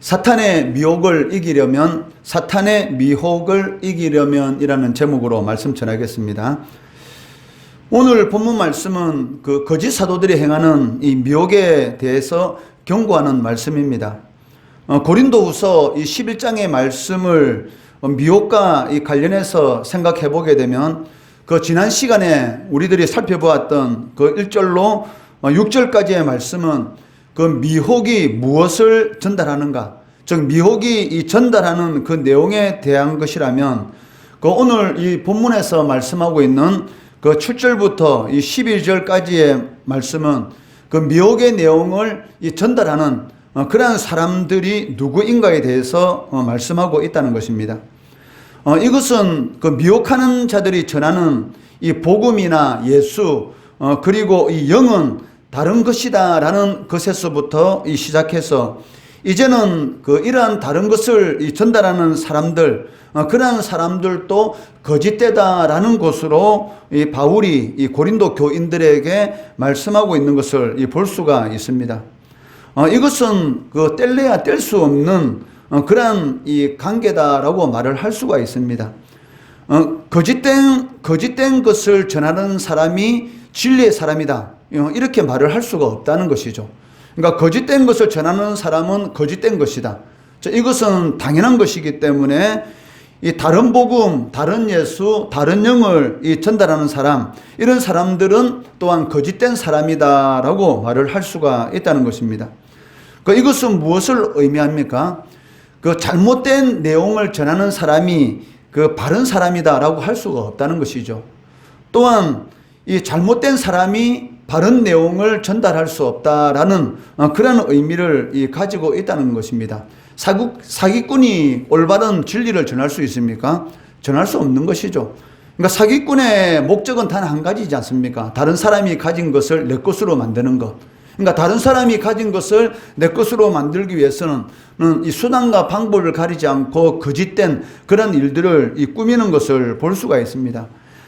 사탄의 미혹을 이기려면, 사탄의 미혹을 이기려면이라는 제목으로 말씀 전하겠습니다. 오늘 본문 말씀은 그 거짓 사도들이 행하는 이 미혹에 대해서 경고하는 말씀입니다. 고린도후서 이 11장의 말씀을 미혹과 이 관련해서 생각해 보게 되면 그 지난 시간에 우리들이 살펴보았던 그 1절로 6절까지의 말씀은 그 미혹이 무엇을 전달하는가, 즉 미혹이 이 전달하는 그 내용에 대한 것이라면 그 오늘 이 본문에서 말씀하고 있는 그 7절부터 이 11절까지의 말씀은 그 미혹의 내용을 이 전달하는 그러한 사람들이 누구인가에 대해서 말씀하고 있다는 것입니다. 이것은 그 미혹하는 자들이 전하는 이 복음이나 예수 그리고 이 영은 다른 것이다 라는 것에서부터 시작해서 이제는 그 이러한 다른 것을 전달하는 사람들, 그러한 사람들도 거짓되다 라는 것으로 이 바울이 이 고린도 교인들에게 말씀하고 있는 것을 볼 수가 있습니다. 이것은 그 뗄래야 뗄 수 없는 그러한 이 관계다라고 말을 할 수가 있습니다. 거짓된 것을 전하는 사람이 진리의 사람이다, 이렇게 말을 할 수가 없다는 것이죠. 그러니까 거짓된 것을 전하는 사람은 거짓된 것이다. 이것은 당연한 것이기 때문에 이 다른 복음, 다른 예수, 다른 영을 전달하는 사람, 이런 사람들은 또한 거짓된 사람이다라고 말을 할 수가 있다는 것입니다. 이것은 무엇을 의미합니까? 그 잘못된 내용을 전하는 사람이 그 바른 사람이다라고 할 수가 없다는 것이죠. 또한 이 잘못된 사람이 바른 내용을 전달할 수 없다라는 그런 의미를 가지고 있다는 것입니다. 사기꾼이 올바른 진리를 전할 수 있습니까? 전할 수 없는 것이죠. 그러니까 사기꾼의 목적은 단 한 가지지 않습니까? 다른 사람이 가진 것을 내 것으로 만드는 것. 그러니까 다른 사람이 가진 것을 내 것으로 만들기 위해서는 이 수단과 방법을 가리지 않고 거짓된 그런 일들을 꾸미는 것을 볼 수가 있습니다.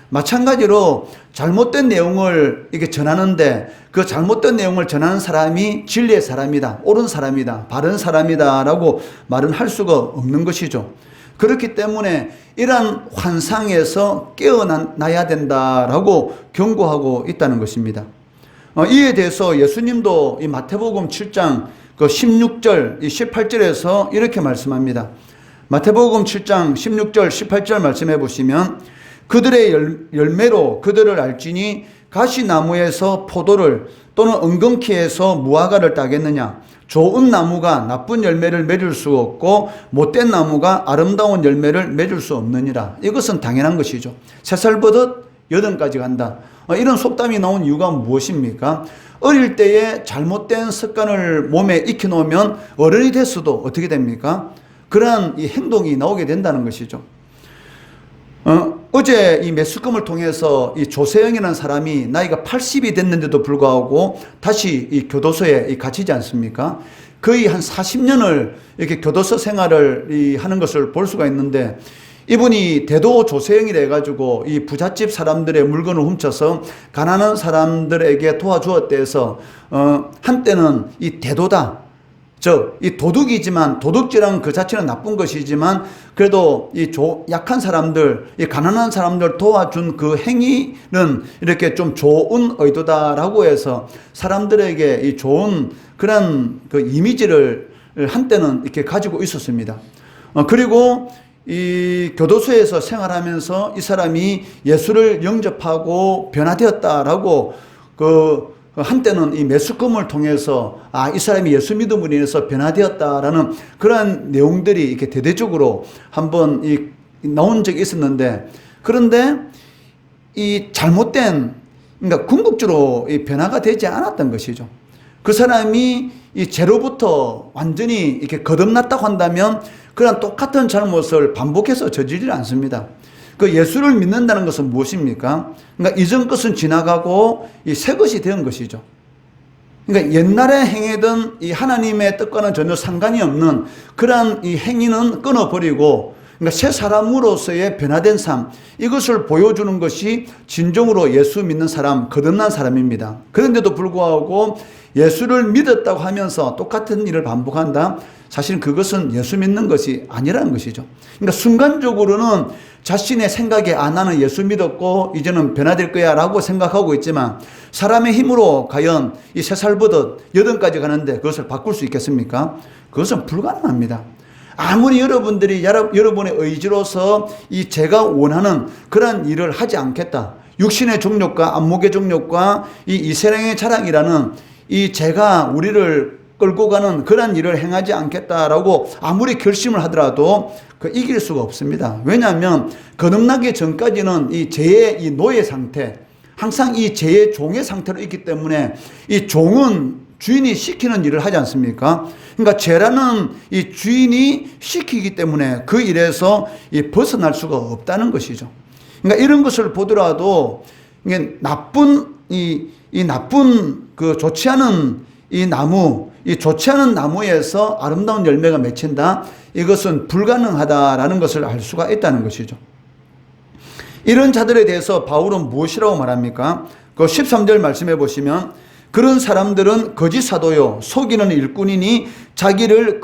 마찬가지로 잘못된 내용을 이렇게 전하는데 그 잘못된 내용을 전하는 사람이 진리의 사람이다, 옳은 사람이다, 바른 사람이다 라고 말은 할 수가 없는 것이죠. 그렇기 때문에 이러한 환상에서 깨어나야 된다라고 경고하고 있다는 것입니다. 이에 대해서 예수님도 이 마태복음 7장 그 16절, 18절에서 이렇게 말씀합니다. 마태복음 7장 16절, 18절 말씀해 보시면 그들의 열매로 그들을 알지니 가시나무에서 포도를 또는 은근키에서 무화과를 따겠느냐. 좋은 나무가 나쁜 열매를 맺을 수 없고 못된 나무가 아름다운 열매를 맺을 수 없느니라. 이것은 당연한 것이죠. 세 살버릇 여든까지 간다. 이런 속담이 나온 이유가 무엇입니까? 어릴 때에 잘못된 습관을 몸에 익혀놓으면 어른이 됐어도 어떻게 됩니까? 그러한 이 행동이 나오게 된다는 것이죠. 어제 이 매스컴을 통해서 이 조세영이라는 사람이 나이가 80이 됐는데도 불구하고 다시 이 교도소에 갇히지 않습니까? 거의 한 40년을 이렇게 교도소 생활을 하는 것을 볼 수가 있는데 이분이 대도 조세영이라 해가지고 이 부잣집 사람들의 물건을 훔쳐서 가난한 사람들에게 도와주었대 해서 한때는 이 대도다, 이 도둑이지만 도둑질한 그 자체는 나쁜 것이지만 그래도 이 약한 사람들, 이 가난한 사람들 도와준 그 행위는 이렇게 좀 좋은 의도다라고 해서 사람들에게 이 좋은 그런 그 이미지를 한때는 이렇게 가지고 있었습니다. 그리고 이 교도소에서 생활하면서 이 사람이 예수를 영접하고 변화되었다라고 한때는 이 매스컴을 통해서 이 사람이 예수 믿음으로 인해서 변화되었다라는 그러한 내용들이 이렇게 대대적으로 한번 나온 적이 있었는데, 그런데 이 잘못된, 그러니까 궁극적으로 이 변화가 되지 않았던 것이죠. 그 사람이 이 죄로부터 완전히 이렇게 거듭났다고 한다면 그런 똑같은 잘못을 반복해서 저지르지 않습니다. 그 예수를 믿는다는 것은 무엇입니까? 그러니까 이전 것은 지나가고 이 새 것이 된 것이죠. 그러니까 옛날에 행하던 이 하나님의 뜻과는 전혀 상관이 없는 그러한 이 행위는 끊어버리고, 그러니까 새 사람으로서의 변화된 삶, 이것을 보여주는 것이 진정으로 예수 믿는 사람, 거듭난 사람입니다. 그런데도 불구하고 예수를 믿었다고 하면서 똑같은 일을 반복한다? 사실 그것은 예수 믿는 것이 아니라는 것이죠. 그러니까 순간적으로는 자신의 생각에 나는 예수 믿었고 이제는 변화될 거야 라고 생각하고 있지만 사람의 힘으로 과연 이 3살부터 8까지 가는데 그것을 바꿀 수 있겠습니까? 그것은 불가능합니다. 아무리 여러분들이 여러분의 의지로서 이 제가 원하는 그런 일을 하지 않겠다. 육신의 정욕과 안목의 정욕과 이 이세상의 자랑이라는 이 제가 우리를 끌고 가는 그런 일을 행하지 않겠다라고 아무리 결심을 하더라도 이길 수가 없습니다. 왜냐하면 거듭나기 전까지는 이 죄의 이 노예 상태, 항상 이 죄의 종의 상태로 있기 때문에 이 종은 주인이 시키는 일을 하지 않습니까? 그러니까 죄라는 이 주인이 시키기 때문에 그 일에서 벗어날 수가 없다는 것이죠. 그러니까 이런 것을 보더라도 이게 나쁜 그 좋지 않은 이 좋지 않은 나무에서 아름다운 열매가 맺힌다. 이것은 불가능하다라는 것을 알 수가 있다는 것이죠. 이런 자들에 대해서 바울은 무엇이라고 말합니까? 그 13절 말씀해 보시면 그런 사람들은 거짓 사도요 속이는 일꾼이니 자기를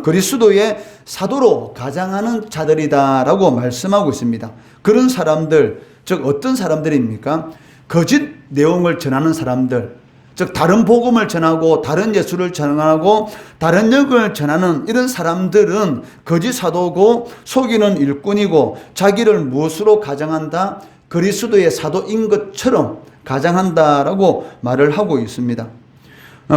그리스도의 사도로 가장하는 자들이다라고 말씀하고 있습니다. 그런 사람들, 즉 어떤 사람들입니까? 거짓 내용을 전하는 사람들, 즉 다른 복음을 전하고 다른 예수를 전하고 다른 영을 전하는 이런 사람들은 거짓 사도고 속이는 일꾼이고 자기를 무엇으로 가장한다? 그리스도의 사도인 것처럼 가장한다라고 말을 하고 있습니다.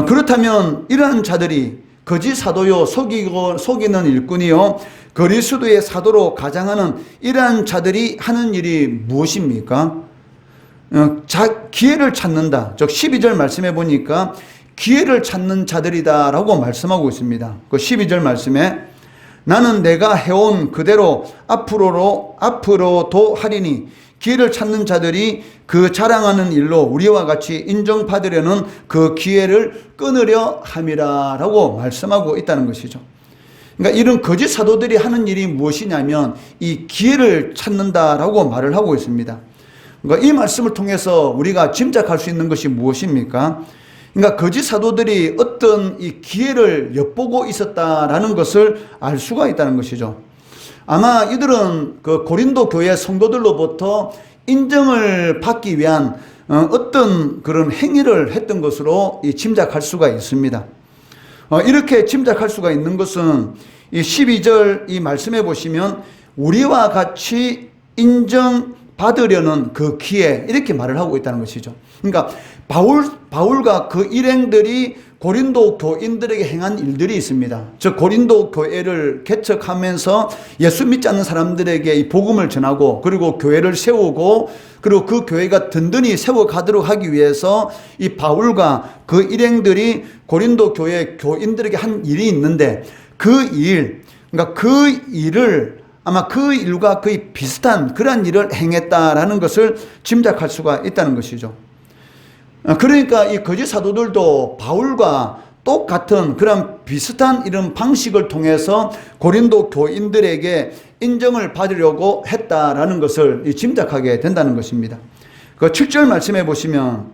그렇다면 이러한 자들이 거짓 사도요 속이는 일꾼이요 그리스도의 사도로 가장하는 이러한 자들이 하는 일이 무엇입니까? 기회를 찾는다. 즉 12절 말씀해 보니까 기회를 찾는 자들이다 라고 말씀하고 있습니다. 그 12절 말씀에 나는 내가 해온 그대로 앞으로도 하리니 기회를 찾는 자들이 그 자랑하는 일로 우리와 같이 인정받으려는 그 기회를 끊으려 함이라 라고 말씀하고 있다는 것이죠. 그러니까 이런 거짓 사도들이 하는 일이 무엇이냐면 이 기회를 찾는다라고 말을 하고 있습니다. 그러니까 이 말씀을 통해서 우리가 짐작할 수 있는 것이 무엇입니까? 그러니까 거짓 사도들이 어떤 이 기회를 엿보고 있었다라는 것을 알 수가 있다는 것이죠. 아마 이들은 그 고린도 교회 성도들로부터 인정을 받기 위한 어떤 그런 행위를 했던 것으로 짐작할 수가 있습니다. 이렇게 짐작할 수가 있는 것은 이 12절 이 말씀해 보시면 우리와 같이 인정받으려는 그 기회 이렇게 말을 하고 있다는 것이죠. 그러니까 바울과 그 일행들이 고린도 교인들에게 행한 일들이 있습니다. 즉 고린도 교회를 개척하면서 예수 믿지 않는 사람들에게 이 복음을 전하고 그리고 교회를 세우고 그리고 그 교회가 든든히 세워가도록 하기 위해서 이 바울과 그 일행들이 고린도 교회 교인들에게 한 일이 있는데 그러니까 그 일을 아마 그 일과 거의 비슷한 그런 일을 행했다라는 것을 짐작할 수가 있다는 것이죠. 그러니까 이 거짓 사도들도 바울과 똑같은 그런 비슷한 이런 방식을 통해서 고린도 교인들에게 인정을 받으려고 했다라는 것을 짐작하게 된다는 것입니다. 그 7절 말씀해 보시면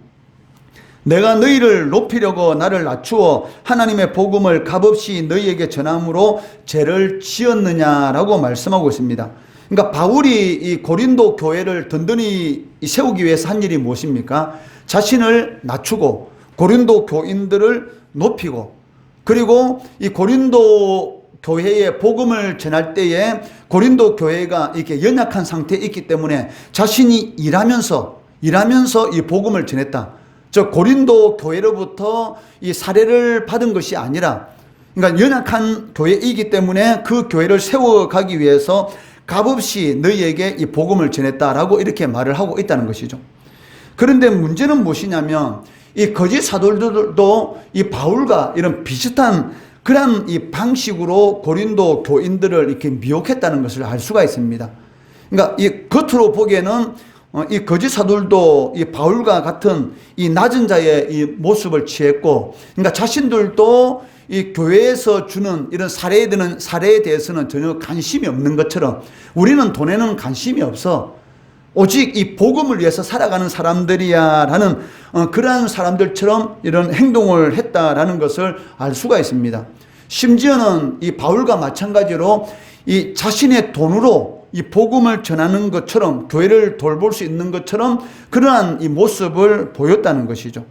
내가 너희를 높이려고 나를 낮추어 하나님의 복음을 값없이 너희에게 전함으로 죄를 지었느냐라고 말씀하고 있습니다. 그러니까 바울이 이 고린도 교회를 든든히 세우기 위해서 한 일이 무엇입니까? 자신을 낮추고 고린도 교인들을 높이고 그리고 이 고린도 교회에 복음을 전할 때에 고린도 교회가 이렇게 연약한 상태에 있기 때문에 자신이 일하면서 이 복음을 전했다. 즉 고린도 교회로부터 이 사례를 받은 것이 아니라 그러니까 연약한 교회이기 때문에 그 교회를 세워가기 위해서 값없이 너희에게 이 복음을 전했다라고 이렇게 말을 하고 있다는 것이죠. 그런데 문제는 무엇이냐면 이 거짓 사도들도 이 바울과 이런 비슷한 그런 이 방식으로 고린도 교인들을 이렇게 미혹했다는 것을 알 수가 있습니다. 그러니까 이 겉으로 보기에는 이 거짓 사도들도 이 바울과 같은 이 낮은 자의 이 모습을 취했고, 그러니까 자신들도 이 교회에서 주는 이런 사례에 대해서는 전혀 관심이 없는 것처럼 우리는 돈에는 관심이 없어. 오직 이 복음을 위해서 살아가는 사람들이야 라는 그러한 사람들처럼 이런 행동을 했다라는 것을 알 수가 있습니다. 심지어는 이 바울과 마찬가지로 이 자신의 돈으로 이 복음을 전하는 것처럼 교회를 돌볼 수 있는 것처럼 그러한 이 모습을 보였다는 것이죠.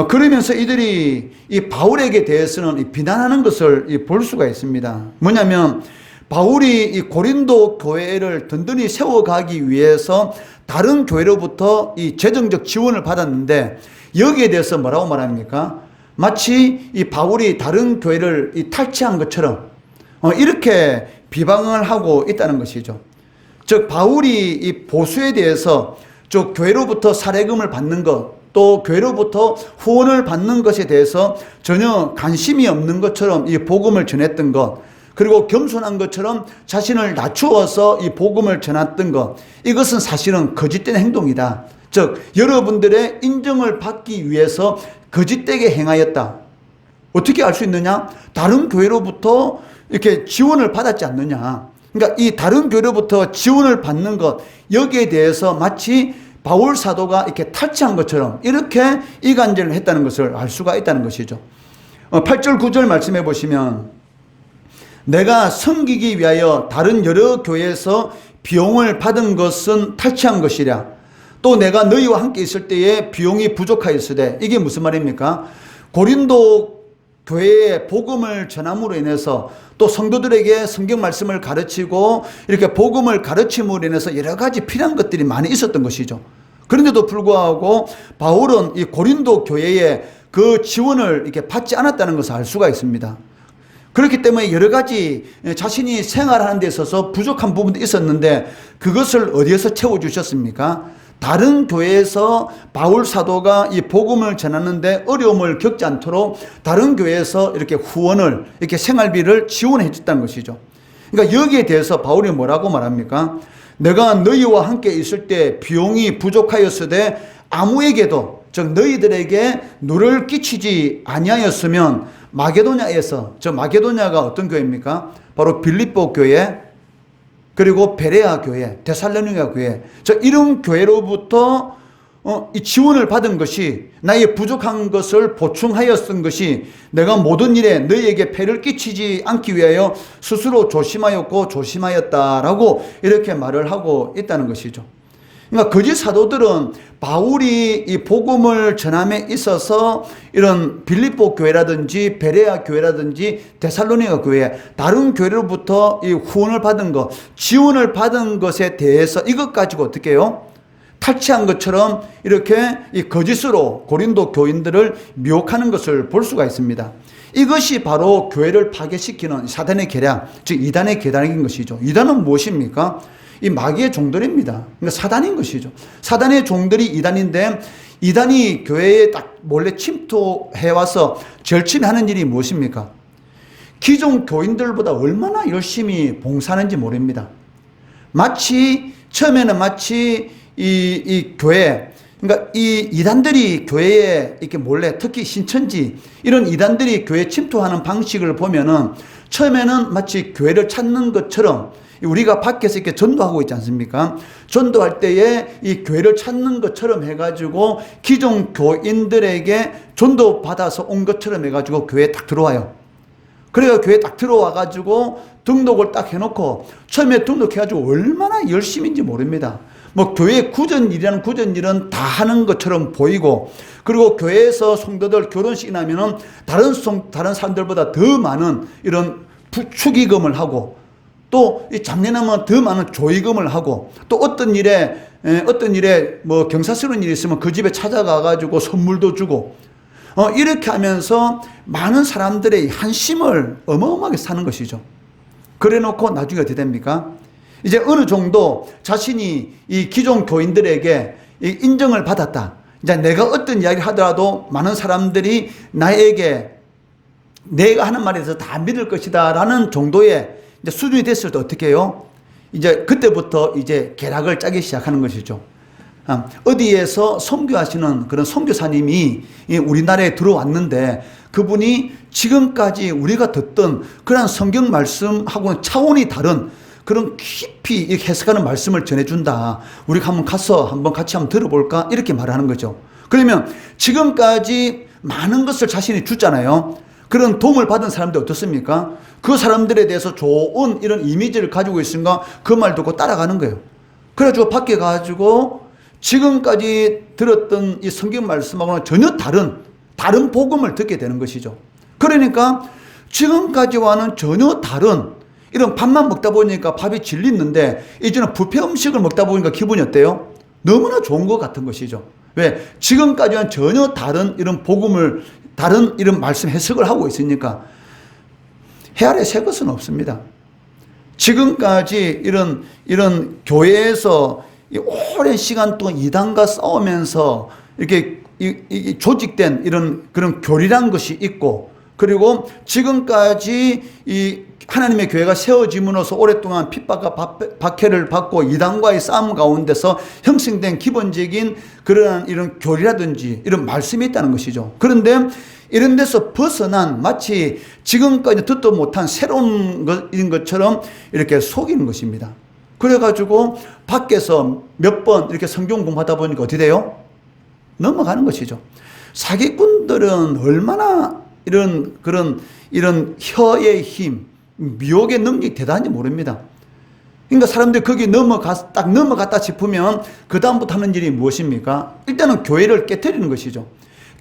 그러면서 이들이 이 바울에게 대해서는 이 비난하는 것을 볼 수가 있습니다. 뭐냐면 바울이 이 고린도 교회를 든든히 세워가기 위해서 다른 교회로부터 이 재정적 지원을 받았는데 여기에 대해서 뭐라고 말합니까? 마치 이 바울이 다른 교회를 이 탈취한 것처럼 이렇게 비방을 하고 있다는 것이죠. 즉 바울이 이 보수에 대해서 즉 교회로부터 사례금을 받는 것, 또 교회로부터 후원을 받는 것에 대해서 전혀 관심이 없는 것처럼 이 복음을 전했던 것, 그리고 겸손한 것처럼 자신을 낮추어서 이 복음을 전했던 것, 이것은 사실은 거짓된 행동이다. 즉 여러분들의 인정을 받기 위해서 거짓되게 행하였다. 어떻게 알 수 있느냐? 다른 교회로부터 이렇게 지원을 받았지 않느냐. 그러니까 이 다른 교회로부터 지원을 받는 것, 여기에 대해서 마치 바울 사도가 이렇게 탈취한 것처럼 이렇게 이간질을 했다는 것을 알 수가 있다는 것이죠. 8절 9절 말씀해 보시면 내가 섬기기 위하여 다른 여러 교회에서 비용을 받은 것은 탈취한 것이랴. 또 내가 너희와 함께 있을 때에 비용이 부족하였으되, 이게 무슨 말입니까? 고린도 교회에 복음을 전함으로 인해서 또 성도들에게 성경 말씀을 가르치고 이렇게 복음을 가르침으로 인해서 여러 가지 필요한 것들이 많이 있었던 것이죠. 그런데도 불구하고 바울은 이 고린도 교회에 그 지원을 이렇게 받지 않았다는 것을 알 수가 있습니다. 그렇기 때문에 여러 가지 자신이 생활하는 데 있어서 부족한 부분도 있었는데 그것을 어디에서 채워주셨습니까? 다른 교회에서 바울 사도가 이 복음을 전하는데 어려움을 겪지 않도록 다른 교회에서 이렇게 후원을, 이렇게 생활비를 지원해 줬다는 것이죠. 그러니까 여기에 대해서 바울이 뭐라고 말합니까? 내가 너희와 함께 있을 때 비용이 부족하였으되 아무에게도, 즉 너희들에게 누를 끼치지 아니하였으면 마게도냐에서, 저 마게도냐가 어떤 교회입니까? 바로 빌립보 교회, 그리고 베레아 교회, 데살로니가 교회, 저 이런 교회로부터 이 지원을 받은 것이 나의 부족한 것을 보충하였던 것이 내가 모든 일에 너희에게 폐를 끼치지 않기 위하여 스스로 조심하였고 조심하였다라고 이렇게 말을 하고 있다는 것이죠. 그러니까 거짓 사도들은 바울이 이 복음을 전함에 있어서 이런 빌립보 교회라든지 베레아 교회라든지 데살로니가 교회, 다른 교회로부터 이 후원을 받은 것, 지원을 받은 것에 대해서 이것 가지고 어떻게 해요? 탈취한 것처럼 이렇게 이 거짓으로 고린도 교인들을 미혹하는 것을 볼 수가 있습니다. 이것이 바로 교회를 파괴시키는 사단의 계략, 즉 이단의 계략인 것이죠. 이단은 무엇입니까? 이 마귀의 종들입니다. 그러니까 사단인 것이죠. 사단의 종들이 이단인데 이단이 교회에 딱 몰래 침투해와서 절친하는 일이 무엇입니까? 기존 교인들보다 얼마나 열심히 봉사하는지 모릅니다. 처음에는 마치 이 교회, 그러니까 이 이단들이 교회에 이렇게 몰래, 특히 신천지, 이런 이단들이 교회에 침투하는 방식을 보면은 처음에는 마치 교회를 찾는 것처럼 우리가 밖에서 이렇게 전도하고 있지 않습니까? 전도할 때에 이 교회를 찾는 것처럼 해가지고 기존 교인들에게 전도 받아서 온 것처럼 해가지고 교회에 딱 들어와요. 그래서 교회에 딱 들어와가지고 등록을 딱 해놓고 처음에 등록해가지고 얼마나 열심인지 모릅니다. 뭐 교회 구전일이라는 구전일은 다 하는 것처럼 보이고, 그리고 교회에서 성도들 결혼식이 나면은 다른 사람들보다 더 많은 이런 축의금을 하고, 또 이 장례나면 더 많은 조의금을 하고, 또 어떤 일에 뭐 경사스러운 일이 있으면 그 집에 찾아가 가지고 선물도 주고, 이렇게 하면서 많은 사람들의 한심을 어마어마하게 사는 것이죠. 그래 놓고 나중에 어떻게 됩니까? 이제 어느 정도 자신이 이 기존 교인들에게 인정을 받았다. 이제 내가 어떤 이야기를 하더라도 많은 사람들이 나에게 내가 하는 말에 대해서 다 믿을 것이다 라는 정도의 이제 수준이 됐을 때 어떻게 해요? 이제 그때부터 이제 계략을 짜기 시작하는 것이죠. 어디에서 선교하시는 그런 선교사님이 우리나라에 들어왔는데 그분이 지금까지 우리가 듣던 그런 성경 말씀하고는 차원이 다른 그런 깊이 이렇게 해석하는 말씀을 전해준다. 우리가 한번 가서 한번 같이 한번 들어볼까? 이렇게 말하는 거죠. 그러면 지금까지 많은 것을 자신이 줬잖아요. 그런 도움을 받은 사람들 어떻습니까? 그 사람들에 대해서 좋은 이런 이미지를 가지고 있으니까 그 말 듣고 따라가는 거예요. 그래가지고 밖에 가지고 지금까지 들었던 이 성경 말씀하고는 전혀 다른 복음을 듣게 되는 것이죠. 그러니까 지금까지와는 전혀 다른 이런 밥만 먹다 보니까 밥이 질리는데 이제는 뷔페 음식을 먹다 보니까 기분이 어때요? 너무나 좋은 것 같은 것이죠. 왜? 지금까지와는 전혀 다른 이런 복음을, 다른 이런 말씀 해석을 하고 있으니까 해 아래 새 것은 없습니다. 지금까지 이런 교회에서 오랜 시간 동안 이단과 싸우면서 이렇게 조직된 이런 그런 교리란 것이 있고, 그리고 지금까지 이 하나님의 교회가 세워짐으로써 오랫동안 핍박과 박해를 받고 이단과의 싸움 가운데서 형성된 기본적인 그러한 이런 교리라든지 이런 말씀이 있다는 것이죠. 그런데 이런 데서 벗어난 마치 지금까지 듣도 못한 새로운 것인 것처럼 이렇게 속이는 것입니다. 그래가지고 밖에서 몇 번 이렇게 성경 공부하다 보니까 어떻게 돼요? 넘어가는 것이죠. 사기꾼들은 얼마나 이런 혀의 힘, 미혹의 능력이 대단한지 모릅니다. 그러니까 사람들이 거기 딱 넘어갔다 싶으면 그다음부터 하는 일이 무엇입니까? 일단은 교회를 깨트리는 것이죠.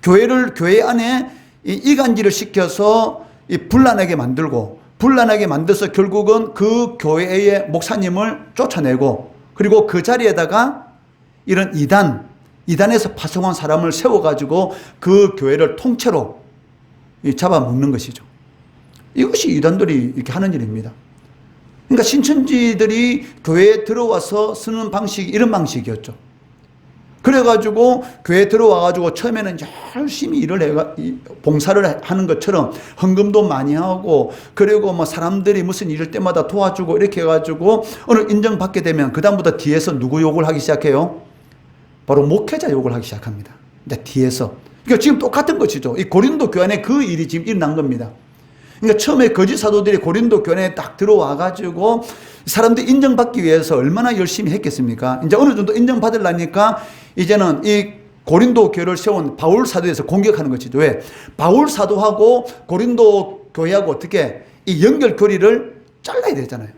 교회 안에 이간질을 시켜서 분란하게 만들어서 결국은 그 교회의 목사님을 쫓아내고, 그리고 그 자리에다가 이런 이단에서 파송한 사람을 세워가지고 그 교회를 통째로 잡아먹는 것이죠. 이것이 이단들이 이렇게 하는 일입니다. 그러니까 신천지들이 교회에 들어와서 쓰는 방식이 이런 방식이었죠. 그래가지고 교회에 들어와가지고 처음에는 열심히 봉사를 하는 것처럼 헌금도 많이 하고, 그리고 뭐 사람들이 무슨 일일 때마다 도와주고 이렇게 해가지고 어느 인정받게 되면 그다음부터 뒤에서 누구 욕을 하기 시작해요? 바로 목회자 욕을 하기 시작합니다. 이제 뒤에서. 그러니까 지금 똑같은 것이죠. 이 고린도 교회 안에 그 일이 지금 일어난 겁니다. 그러니까 처음에 거짓 사도들이 고린도 교회에 딱 들어와가지고 사람들이 인정받기 위해서 얼마나 열심히 했겠습니까? 이제 어느 정도 인정받으려니까 이제는 이 고린도 교회를 세운 바울 사도에 대해서 공격하는 것이죠. 왜? 바울 사도하고 고린도 교회하고 어떻게 이 연결고리를 잘라야 되잖아요.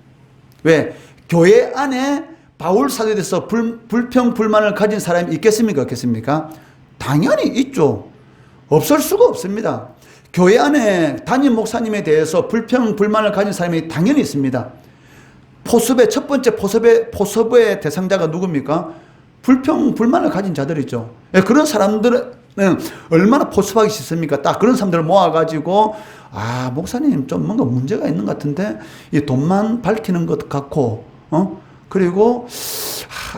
왜? 교회 안에 바울 사도에 대해서 불평, 불만을 가진 사람이 있겠습니까? 없겠습니까? 당연히 있죠. 없을 수가 없습니다. 교회 안에 담임 목사님에 대해서 불평, 불만을 가진 사람이 당연히 있습니다. 첫 번째 포섭의 대상자가 누굽니까? 불평, 불만을 가진 자들이죠. 그런 사람들은 얼마나 포섭하기 싫습니까? 딱 그런 사람들을 모아가지고, 목사님 좀 뭔가 문제가 있는 것 같은데, 이 돈만 밝히는 것 같고, 그리고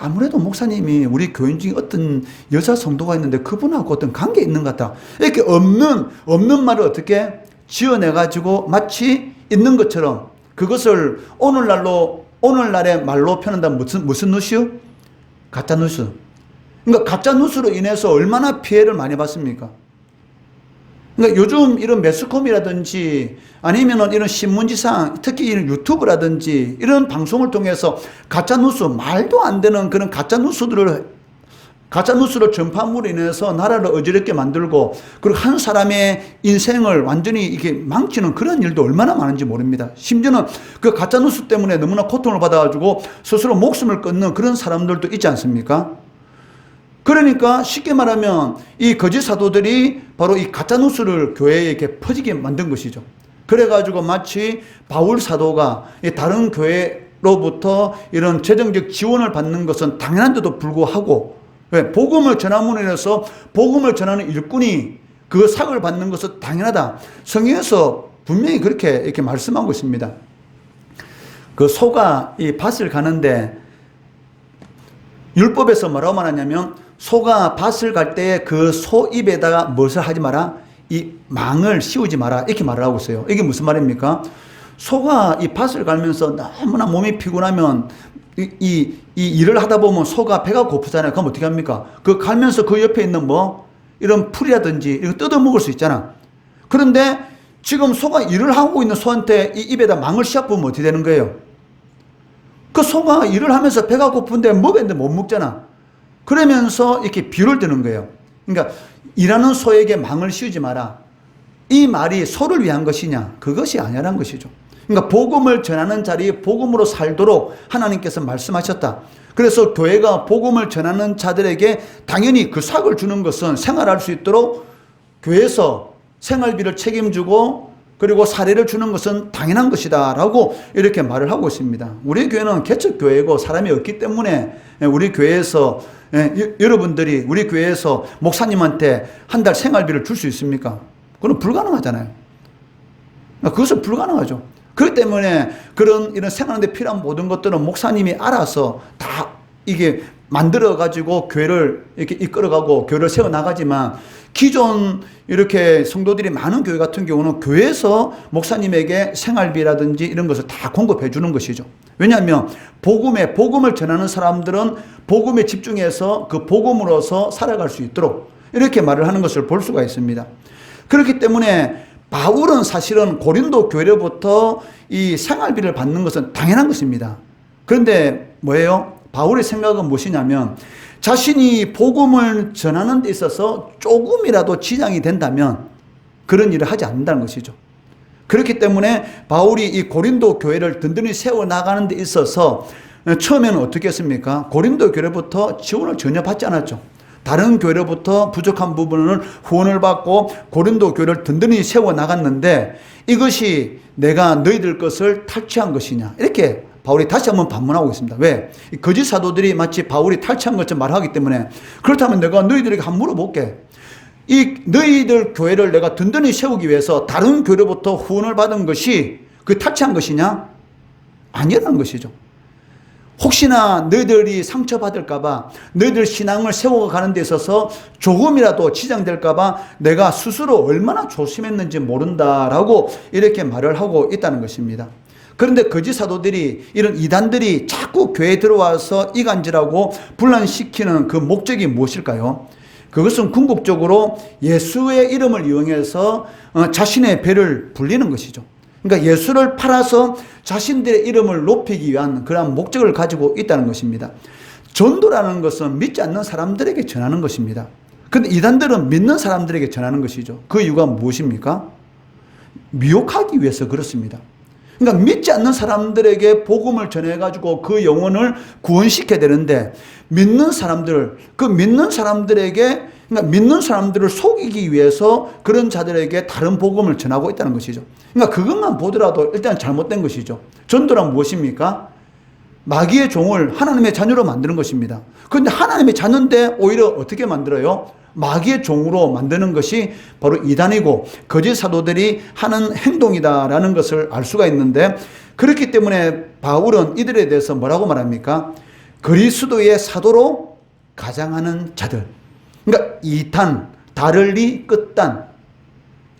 아무래도 목사님이 우리 교인 중에 어떤 여자 성도가 있는데 그분하고 어떤 관계 있는 것 같다. 이렇게 없는 말을 어떻게 지어내가지고 마치 있는 것처럼 그것을 오늘날의 말로 표현한다면 무슨 뉴스요? 가짜 뉴스. 그러니까 가짜 뉴스로 인해서 얼마나 피해를 많이 받습니까? 그러니까 요즘 이런 매스컴이라든지 아니면은 이런 신문지상, 특히 이런 유튜브라든지 이런 방송을 통해서 가짜 뉴스, 말도 안 되는 그런 가짜 뉴스를 전파함으로 인해서 나라를 어지럽게 만들고, 그리고 한 사람의 인생을 완전히 이렇게 망치는 그런 일도 얼마나 많은지 모릅니다. 심지어는 그 가짜 뉴스 때문에 너무나 고통을 받아가지고 스스로 목숨을 끊는 그런 사람들도 있지 않습니까? 그러니까 쉽게 말하면 이 거짓 사도들이 바로 이 가짜 뉴스를 교회에 이렇게 퍼지게 만든 것이죠. 그래가지고 마치 바울 사도가 다른 교회로부터 이런 재정적 지원을 받는 것은 당연한데도 불구하고, 왜? 복음을 전함으로 인해서 복음을 전하는 일꾼이 그 상을 받는 것은 당연하다. 성경에서 분명히 그렇게 이렇게 말씀하고 있습니다. 그 소가 이 밭을 가는데 율법에서 뭐라고 말하냐면, 소가 밭을 갈 때 그 소 입에다가 무엇을 하지 마라? 이 망을 씌우지 마라. 이렇게 말을 하고 있어요. 이게 무슨 말입니까? 소가 이 밭을 갈면서 너무나 몸이 피곤하면 이 일을 하다 보면 소가 배가 고프잖아요. 그럼 어떻게 합니까? 그 갈면서 그 옆에 있는 이런 풀이라든지 이거 뜯어 먹을 수 있잖아. 그런데 지금 소가 일을 하고 있는 소한테 이 입에다 망을 씌워보면 어떻게 되는 거예요? 그 소가 일을 하면서 배가 고픈데 먹였는데 못 먹잖아. 그러면서 이렇게 비유를 드는 거예요. 그러니까 일하는 소에게 망을 씌우지 마라. 이 말이 소를 위한 것이냐? 그것이 아니라는 것이죠. 그러니까 복음을 전하는 자리, 복음으로 살도록 하나님께서 말씀하셨다. 그래서 교회가 복음을 전하는 자들에게 당연히 그 삭을 주는 것은 생활할 수 있도록 교회에서 생활비를 책임지고 그리고 사례를 주는 것은 당연한 것이다 라고 이렇게 말을 하고 있습니다. 우리 교회는 개척교회고 사람이 없기 때문에 우리 교회에서 여러분들이 우리 교회에서 목사님한테 한 달 생활비를 줄 수 있습니까? 그건 불가능하잖아요. 그것은 불가능하죠. 그렇기 때문에 이런 생활하는데 필요한 모든 것들은 목사님이 알아서 다 이게 만들어가지고 교회를 이렇게 이끌어가고 교회를 세워나가지만 기존 이렇게 성도들이 많은 교회 같은 경우는 교회에서 목사님에게 생활비라든지 이런 것을 다 공급해 주는 것이죠. 왜냐하면 복음을 전하는 사람들은 복음에 집중해서 그 복음으로서 살아갈 수 있도록 이렇게 말을 하는 것을 볼 수가 있습니다. 그렇기 때문에 바울은 사실은 고린도 교회로부터 이 생활비를 받는 것은 당연한 것입니다. 그런데 뭐예요? 바울의 생각은 무엇이냐면 자신이 복음을 전하는 데 있어서 조금이라도 지장이 된다면 그런 일을 하지 않는다는 것이죠. 그렇기 때문에 바울이 이 고린도 교회를 든든히 세워나가는 데 있어서 처음에는 어떻게 했습니까? 고린도 교회로부터 지원을 전혀 받지 않았죠. 다른 교회로부터 부족한 부분을 후원을 받고 고린도 교회를 든든히 세워나갔는데 이것이 내가 너희들 것을 탈취한 것이냐 이렇게 바울이 다시 한번 반문하고 있습니다. 왜? 거짓 사도들이 마치 바울이 탈취한 것처럼 말하기 때문에 그렇다면 내가 너희들에게 한번 물어볼게. 이 너희들 교회를 내가 든든히 세우기 위해서 다른 교회로부터 후원을 받은 것이 그 탈취한 것이냐? 아니라는 것이죠. 혹시나 너희들이 상처받을까봐 너희들 신앙을 세워가는 데 있어서 조금이라도 지장될까봐 내가 스스로 얼마나 조심했는지 모른다라고 이렇게 말을 하고 있다는 것입니다. 그런데 거짓 사도들이 이런 이단들이 자꾸 교회에 들어와서 이간질하고 분란시키는 그 목적이 무엇일까요? 그것은 궁극적으로 예수의 이름을 이용해서 자신의 배를 불리는 것이죠. 그러니까 예수를 팔아서 자신들의 이름을 높이기 위한 그러한 목적을 가지고 있다는 것입니다. 전도라는 것은 믿지 않는 사람들에게 전하는 것입니다. 그런데 이단들은 믿는 사람들에게 전하는 것이죠. 그 이유가 무엇입니까? 미혹하기 위해서 그렇습니다. 그러니까 믿지 않는 사람들에게 복음을 전해가지고 그 영혼을 구원시켜야 되는데 믿는 사람들, 그 믿는 사람들에게 그러니까 믿는 사람들을 속이기 위해서 그런 자들에게 다른 복음을 전하고 있다는 것이죠. 그러니까 그것만 보더라도 일단 잘못된 것이죠. 전도란 무엇입니까? 마귀의 종을 하나님의 자녀로 만드는 것입니다. 그런데 하나님의 자녀인데 오히려 어떻게 만들어요? 마귀의 종으로 만드는 것이 바로 이단이고 거짓 사도들이 하는 행동이다라는 것을 알 수가 있는데 그렇기 때문에 바울은 이들에 대해서 뭐라고 말합니까? 그리스도의 사도로 가장하는 자들. 그러니까 이단, 다를리, 끝단.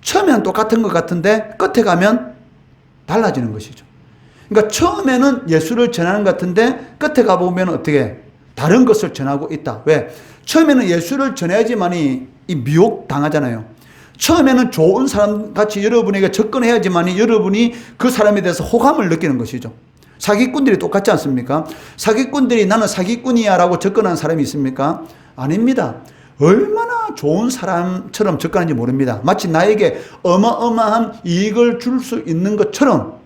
처음에는 똑같은 것 같은데 끝에 가면 달라지는 것이죠. 그러니까 처음에는 예수를 전하는 것 같은데 끝에 가보면 어떻게 다른 것을 전하고 있다. 왜? 처음에는 예수를 전해야지만이 이 미혹 당하잖아요. 처음에는 좋은 사람 같이 여러분에게 접근해야지만이 여러분이 그 사람에 대해서 호감을 느끼는 것이죠. 사기꾼들이 똑같지 않습니까? 사기꾼들이 나는 사기꾼이야 라고 접근한 사람이 있습니까? 아닙니다. 얼마나 좋은 사람처럼 접근하는지 모릅니다. 마치 나에게 어마어마한 이익을 줄 수 있는 것처럼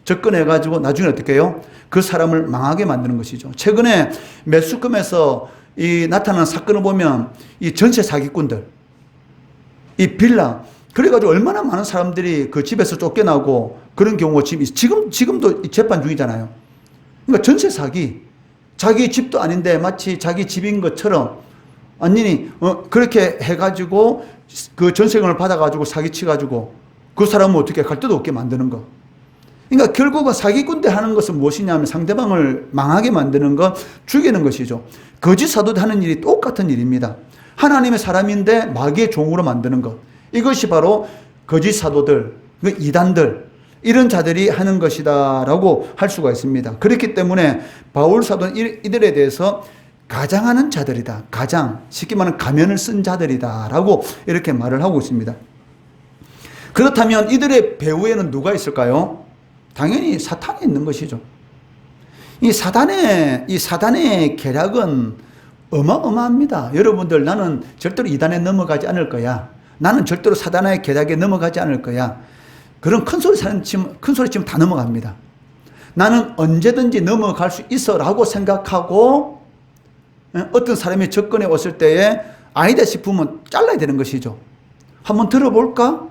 접근해가지고 나중에 어떻게 해요? 그 사람을 망하게 만드는 것이죠. 최근에 매스컴에서 나타난 사건을 보면 이 전세 사기꾼들, 이 빌라, 그래가지고 얼마나 많은 사람들이 그 집에서 쫓겨나고 그런 경우가 지금도 재판 중이잖아요. 그러니까 전세 사기, 자기 집도 아닌데 마치 자기 집인 것처럼 완전히 그렇게 해가지고 그 전세금을 받아가지고 사기치가지고 그 사람은 어떻게 갈 데도 없게 만드는 거. 그러니까 결국은 사기꾼들 하는 것은 무엇이냐면 상대방을 망하게 만드는 것, 죽이는 것이죠. 거짓 사도도 하는 일이 똑같은 일입니다. 하나님의 사람인데 마귀의 종으로 만드는 것. 이것이 바로 거짓 사도들, 이단들, 이런 자들이 하는 것이다라고 할 수가 있습니다. 그렇기 때문에 바울 사도는 이들에 대해서 가장하는 자들이다. 가장, 쉽게 말하면 가면을 쓴 자들이다라고 이렇게 말을 하고 있습니다. 그렇다면 이들의 배후에는 누가 있을까요? 당연히 사탄이 있는 것이죠. 이 사단의 계략은 어마어마합니다. 여러분들, 나는 절대로 이단에 넘어가지 않을 거야. 나는 절대로 사단의 계략에 넘어가지 않을 거야. 그런 큰 소리 치면 다 넘어갑니다. 나는 언제든지 넘어갈 수 있어 라고 생각하고 어떤 사람이 접근해 왔을 때에 아니다 싶으면 잘라야 되는 것이죠. 한번 들어볼까?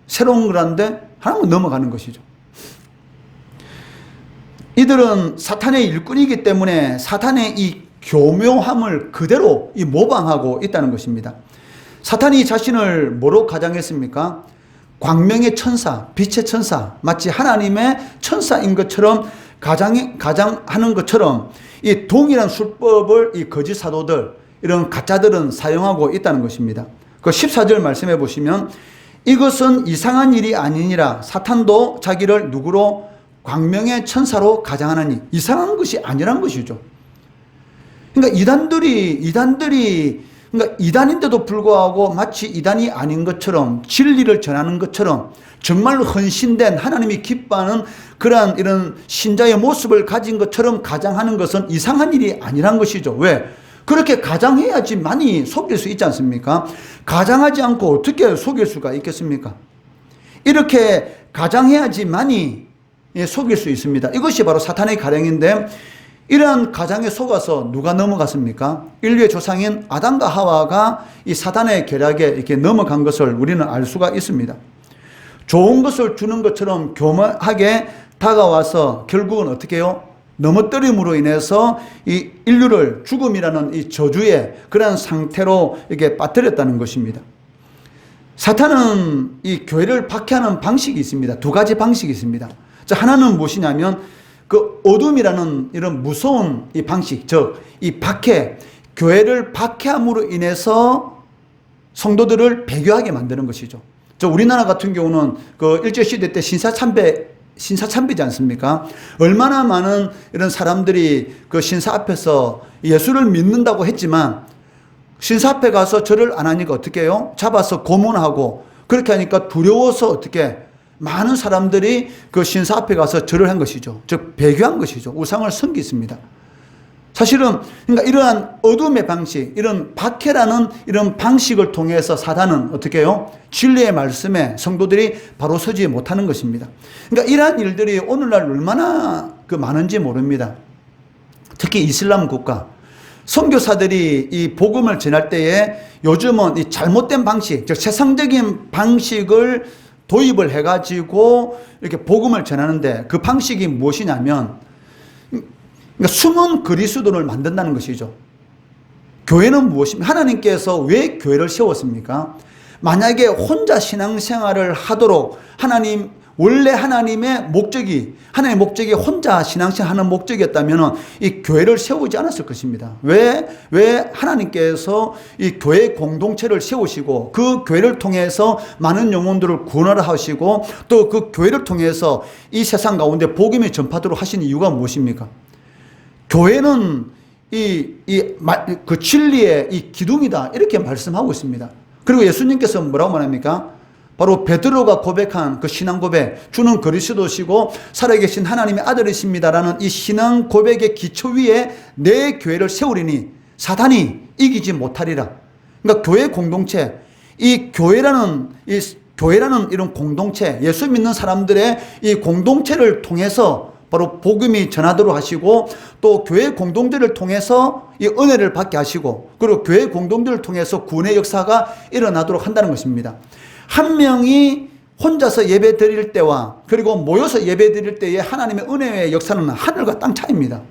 새로운 거란데 한번 넘어가는 것이죠. 이들은 사탄의 일꾼이기 때문에 사탄의 이 교묘함을 그대로 모방하고 있다는 것입니다. 사탄이 자신을 뭐로 가장했습니까? 광명의 천사, 빛의 천사, 마치 하나님의 천사인 것처럼 가장하는 것처럼 이 동일한 술법을 이 거짓 사도들, 이런 가짜들은 사용하고 있다는 것입니다. 그 14절 말씀해 보시면 이것은 이상한 일이 아니니라 사탄도 자기를 누구로? 광명의 천사로 가장하나니. 이상한 것이 아니란 것이죠. 그러니까 이단들이 그러니까 이단인데도 불구하고 마치 이단이 아닌 것처럼 진리를 전하는 것처럼 정말로 헌신된 하나님이 기뻐하는 그러한 이런 신자의 모습을 가진 것처럼 가장하는 것은 이상한 일이 아니란 것이죠. 왜? 그렇게 가장해야지만이 속일 수 있지 않습니까? 가장하지 않고 어떻게 속일 수가 있겠습니까? 이렇게 가장해야지만이 속일 수 있습니다. 이것이 바로 사탄의 가령인데, 이러한 가장에 속아서 누가 넘어갔습니까? 인류의 조상인 아담과 하와가 이 사단의 계략에 이렇게 넘어간 것을 우리는 알 수가 있습니다. 좋은 것을 주는 것처럼 교묘하게 다가와서 결국은 어떻게 해요? 넘어뜨림으로 인해서 이 인류를 죽음이라는 이 저주의 그러한 상태로 이렇게 빠뜨렸다는 것입니다. 사탄은 이 교회를 박해하는 방식이 있습니다. 두 가지 방식이 있습니다. 자, 하나는 무엇이냐면 그 어둠이라는 이런 무서운 이 방식, 즉 이 박해, 교회를 박해함으로 인해서 성도들을 배교하게 만드는 것이죠. 저 우리나라 같은 경우는 그 일제시대 때 신사참배지 않습니까? 얼마나 많은 이런 사람들이 그 신사 앞에서 예수를 믿는다고 했지만 신사 앞에 가서 절을 안 하니까 어떻게 해요? 잡아서 고문하고, 그렇게 하니까 두려워서 어떻게 많은 사람들이 그 신사 앞에 가서 절을 한 것이죠. 즉 배교한 것이죠. 우상을 섬겼습니다. 사실은 그러니까 이러한 어둠의 방식, 이런 박해라는 이런 방식을 통해서 사단은 어떻게 해요? 진리의 말씀에 성도들이 바로 서지 못하는 것입니다. 그러니까 이러한 일들이 오늘날 얼마나 많은지 모릅니다. 특히 이슬람 국가 선교사들이 이 복음을 전할 때에 요즘은 이 잘못된 방식, 즉 세상적인 방식을 도입을 해가지고 이렇게 복음을 전하는데, 그 방식이 무엇이냐면 그러니까 숨은 그리스도를 만든다는 것이죠. 교회는 무엇입니까? 하나님께서 왜 교회를 세웠습니까? 만약에 혼자 신앙생활을 하도록 원래 하나님의 목적이 혼자 신앙생활하는 목적이었다면 이 교회를 세우지 않았을 것입니다. 왜 하나님께서 이 교회 공동체를 세우시고 그 교회를 통해서 많은 영혼들을 구원하라 하시고 또 그 교회를 통해서 이 세상 가운데 복음이 전파도록 하신 이유가 무엇입니까? 교회는 그 진리의 이 기둥이다, 이렇게 말씀하고 있습니다. 그리고 예수님께서 뭐라고 말합니까? 바로 베드로가 고백한 그 신앙 고백, 주는 그리스도시고 살아계신 하나님의 아들이십니다라는 이 신앙 고백의 기초 위에 내 교회를 세우리니 사단이 이기지 못하리라. 그러니까 교회 공동체, 이 교회라는 이런 공동체, 예수 믿는 사람들의 이 공동체를 통해서 바로 복음이 전하도록 하시고, 또 교회 공동체를 통해서 이 은혜를 받게 하시고, 그리고 교회 공동체를 통해서 구원의 역사가 일어나도록 한다는 것입니다. 한 명이 혼자서 예배 드릴 때와 그리고 모여서 예배 드릴 때의 하나님의 은혜의 역사는 하늘과 땅 차이입니다.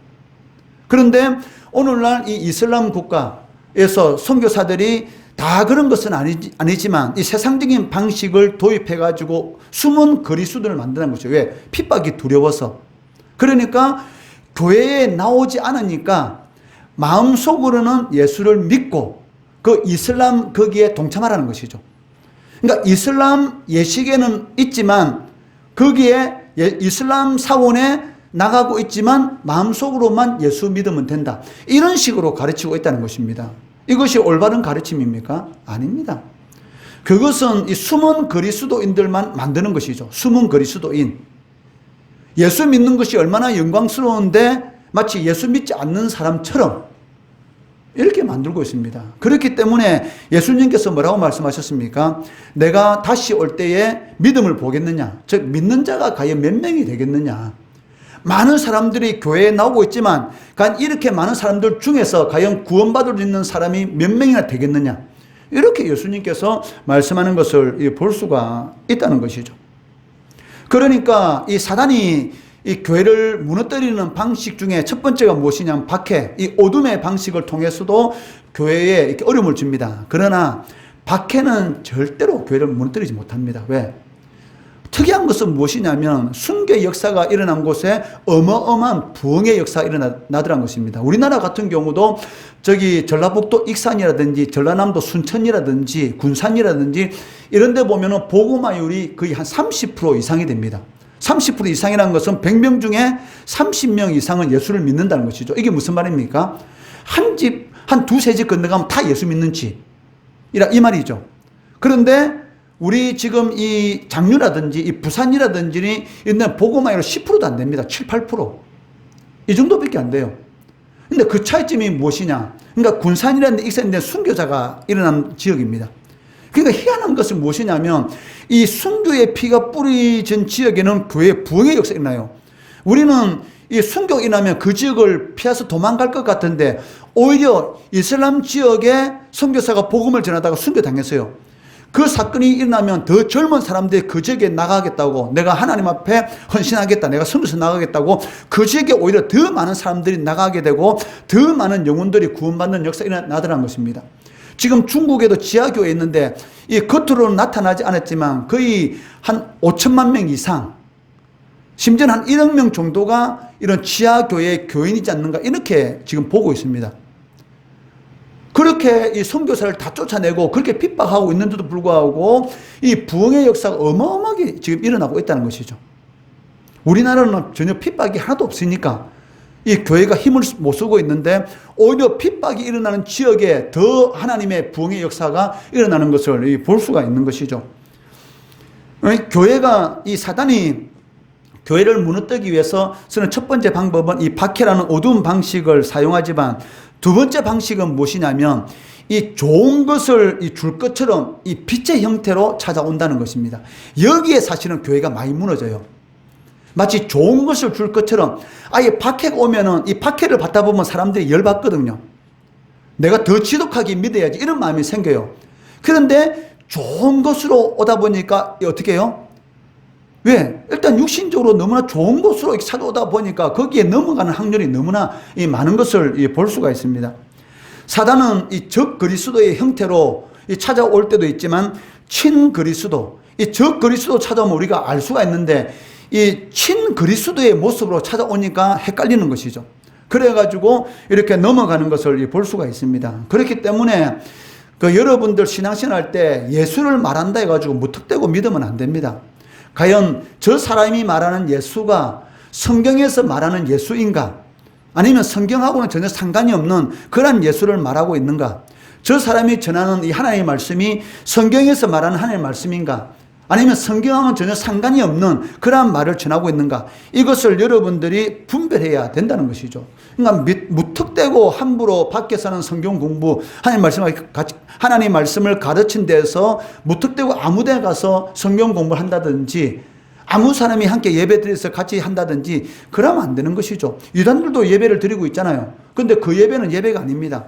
그런데 오늘날 이 이슬람 국가에서 선교사들이 다 그런 것은 아니지만 이 세상적인 방식을 도입해가지고 숨은 그리스도를 만드는 거죠. 왜? 핍박이 두려워서. 그러니까 교회에 나오지 않으니까 마음속으로는 예수를 믿고 그 이슬람 거기에 동참하라는 것이죠. 그러니까 이슬람 예식에는 있지만 거기에 이슬람 사원에 나가고 있지만 마음속으로만 예수 믿으면 된다, 이런 식으로 가르치고 있다는 것입니다. 이것이 올바른 가르침입니까? 아닙니다. 그것은 이 숨은 그리스도인들만 만드는 것이죠. 숨은 그리스도인. 예수 믿는 것이 얼마나 영광스러운데 마치 예수 믿지 않는 사람처럼 이렇게 만들고 있습니다. 그렇기 때문에 예수님께서 뭐라고 말씀하셨습니까? 내가 다시 올 때에 믿음을 보겠느냐? 즉 믿는 자가 과연 몇 명이 되겠느냐? 많은 사람들이 교회에 나오고 있지만 과연 이렇게 많은 사람들 중에서 과연 구원받을 수 있는 사람이 몇 명이나 되겠느냐? 이렇게 예수님께서 말씀하는 것을 볼 수가 있다는 것이죠. 그러니까 이 사단이 이 교회를 무너뜨리는 방식 중에 첫 번째가 무엇이냐면 박해, 이 어둠의 방식을 통해서도 교회에 이렇게 어려움을 줍니다. 그러나 박해는 절대로 교회를 무너뜨리지 못합니다. 왜? 특이한 것은 무엇이냐면 순교의 역사가 일어난 곳에 어마어마한 부흥의 역사가 일어나더란 것입니다. 우리나라 같은 경우도 저기 전라북도 익산이라든지 전라남도 순천이라든지 군산이라든지 이런 데 보면은 복음화율이 거의 한 30% 이상이 됩니다. 30% 이상이라는 것은 100명 중에 30명 이상은 예수를 믿는다는 것이죠. 이게 무슨 말입니까? 한 집, 한 두세 집 건너가면 다 예수 믿는 집. 이 말이죠. 그런데 우리 지금 이 장류라든지 이 부산이라든지 있는 복음화율 10%도 안 됩니다. 7, 8%. 이 정도밖에 안 돼요. 근데 그 차이점이 무엇이냐? 그러니까 군산이라는 익산인데 순교자가 일어난 지역입니다. 그러니까 희한한 것은 무엇이냐면 이 순교의 피가 뿌려진 지역에는 교회의 부흥의 역사가 일어나요. 우리는 이 순교가 일어나면 그 지역을 피해서 도망갈 것 같은데 오히려 이슬람 지역에 선교사가 복음을 전하다가 순교당했어요. 그 사건이 일어나면 더 젊은 사람들이 그 지역에 나가겠다고, 내가 하나님 앞에 헌신하겠다, 내가 선교사 나가겠다고 그 지역에 오히려 더 많은 사람들이 나가게 되고 더 많은 영혼들이 구원받는 역사가 일어나더라는 것입니다. 지금 중국에도 지하교회 있는데 이 겉으로는 나타나지 않았지만 거의 한 5천만 명 이상, 심지어는 한 1억 명 정도가 이런 지하교회의 교인이지 않는가 이렇게 지금 보고 있습니다. 그렇게 이 선교사를 다 쫓아내고 그렇게 핍박하고 있는데도 불구하고 이 부흥의 역사가 어마어마하게 지금 일어나고 있다는 것이죠. 우리나라는 전혀 핍박이 하나도 없으니까 이 교회가 힘을 못 쓰고 있는데 오히려 핍박이 일어나는 지역에 더 하나님의 부흥의 역사가 일어나는 것을 볼 수가 있는 것이죠. 교회가 이 사단이 교회를 무너뜨리기 위해서 쓰는 첫 번째 방법은 이 박해라는 어두운 방식을 사용하지만 두 번째 방식은 무엇이냐면 이 좋은 것을 줄 것처럼 이 빛의 형태로 찾아온다는 것입니다. 여기에 사실은 교회가 많이 무너져요. 마치 좋은 것을 줄 것처럼 아예 박해가 오면은 이 박해를 받다 보면 사람들이 열받거든요. 내가 더 지독하게 믿어야지 이런 마음이 생겨요. 그런데 좋은 것으로 오다 보니까 어떻게 해요? 왜? 일단 육신적으로 너무나 좋은 것으로 찾아오다 보니까 거기에 넘어가는 확률이 너무나 많은 것을 볼 수가 있습니다. 사단은 이 적 그리스도의 형태로 찾아올 때도 있지만 친 그리스도, 이 적 그리스도 찾아오면 우리가 알 수가 있는데 이 친 그리스도의 모습으로 찾아오니까 헷갈리는 것이죠. 그래가지고 이렇게 넘어가는 것을 볼 수가 있습니다. 그렇기 때문에 여러분들 신앙생활 할 때 예수를 말한다 해가지고 무턱대고 믿으면 안 됩니다. 과연 저 사람이 말하는 예수가 성경에서 말하는 예수인가? 아니면 성경하고는 전혀 상관이 없는 그런 예수를 말하고 있는가? 저 사람이 전하는 이 하나님의 말씀이 성경에서 말하는 하나님의 말씀인가? 아니면 성경하고는 전혀 상관이 없는 그러한 말을 전하고 있는가? 이것을 여러분들이 분별해야 된다는 것이죠. 그러니까 무턱대고 함부로 밖에서는 성경 공부, 하나님 말씀을 가르친 데서 무턱대고 아무 데 가서 성경 공부를 한다든지 아무 사람이 함께 예배 드려서 같이 한다든지 그러면 안 되는 것이죠. 유단들도 예배를 드리고 있잖아요. 그런데 그 예배는 예배가 아닙니다.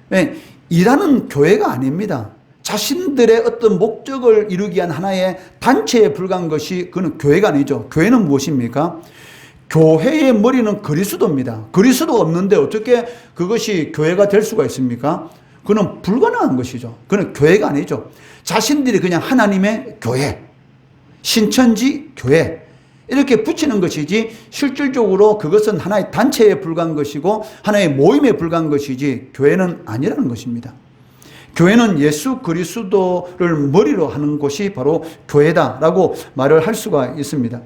네, 일하는 교회가 아닙니다. 자신들의 어떤 목적을 이루기 위한 하나의 단체에 불과한 것이 그건 교회가 아니죠. 교회는 무엇입니까? 교회의 머리는 그리스도입니다. 그리스도 없는데 어떻게 그것이 교회가 될 수가 있습니까? 그건 불가능한 것이죠. 그건 교회가 아니죠. 자신들이 그냥 하나님의 교회, 신천지 교회 이렇게 붙이는 것이지 실질적으로 그것은 하나의 단체에 불과한 것이고 하나의 모임에 불과한 것이지 교회는 아니라는 것입니다. 교회는 예수 그리스도를 머리로 하는 곳이 바로 교회다라고 말을 할 수가 있습니다.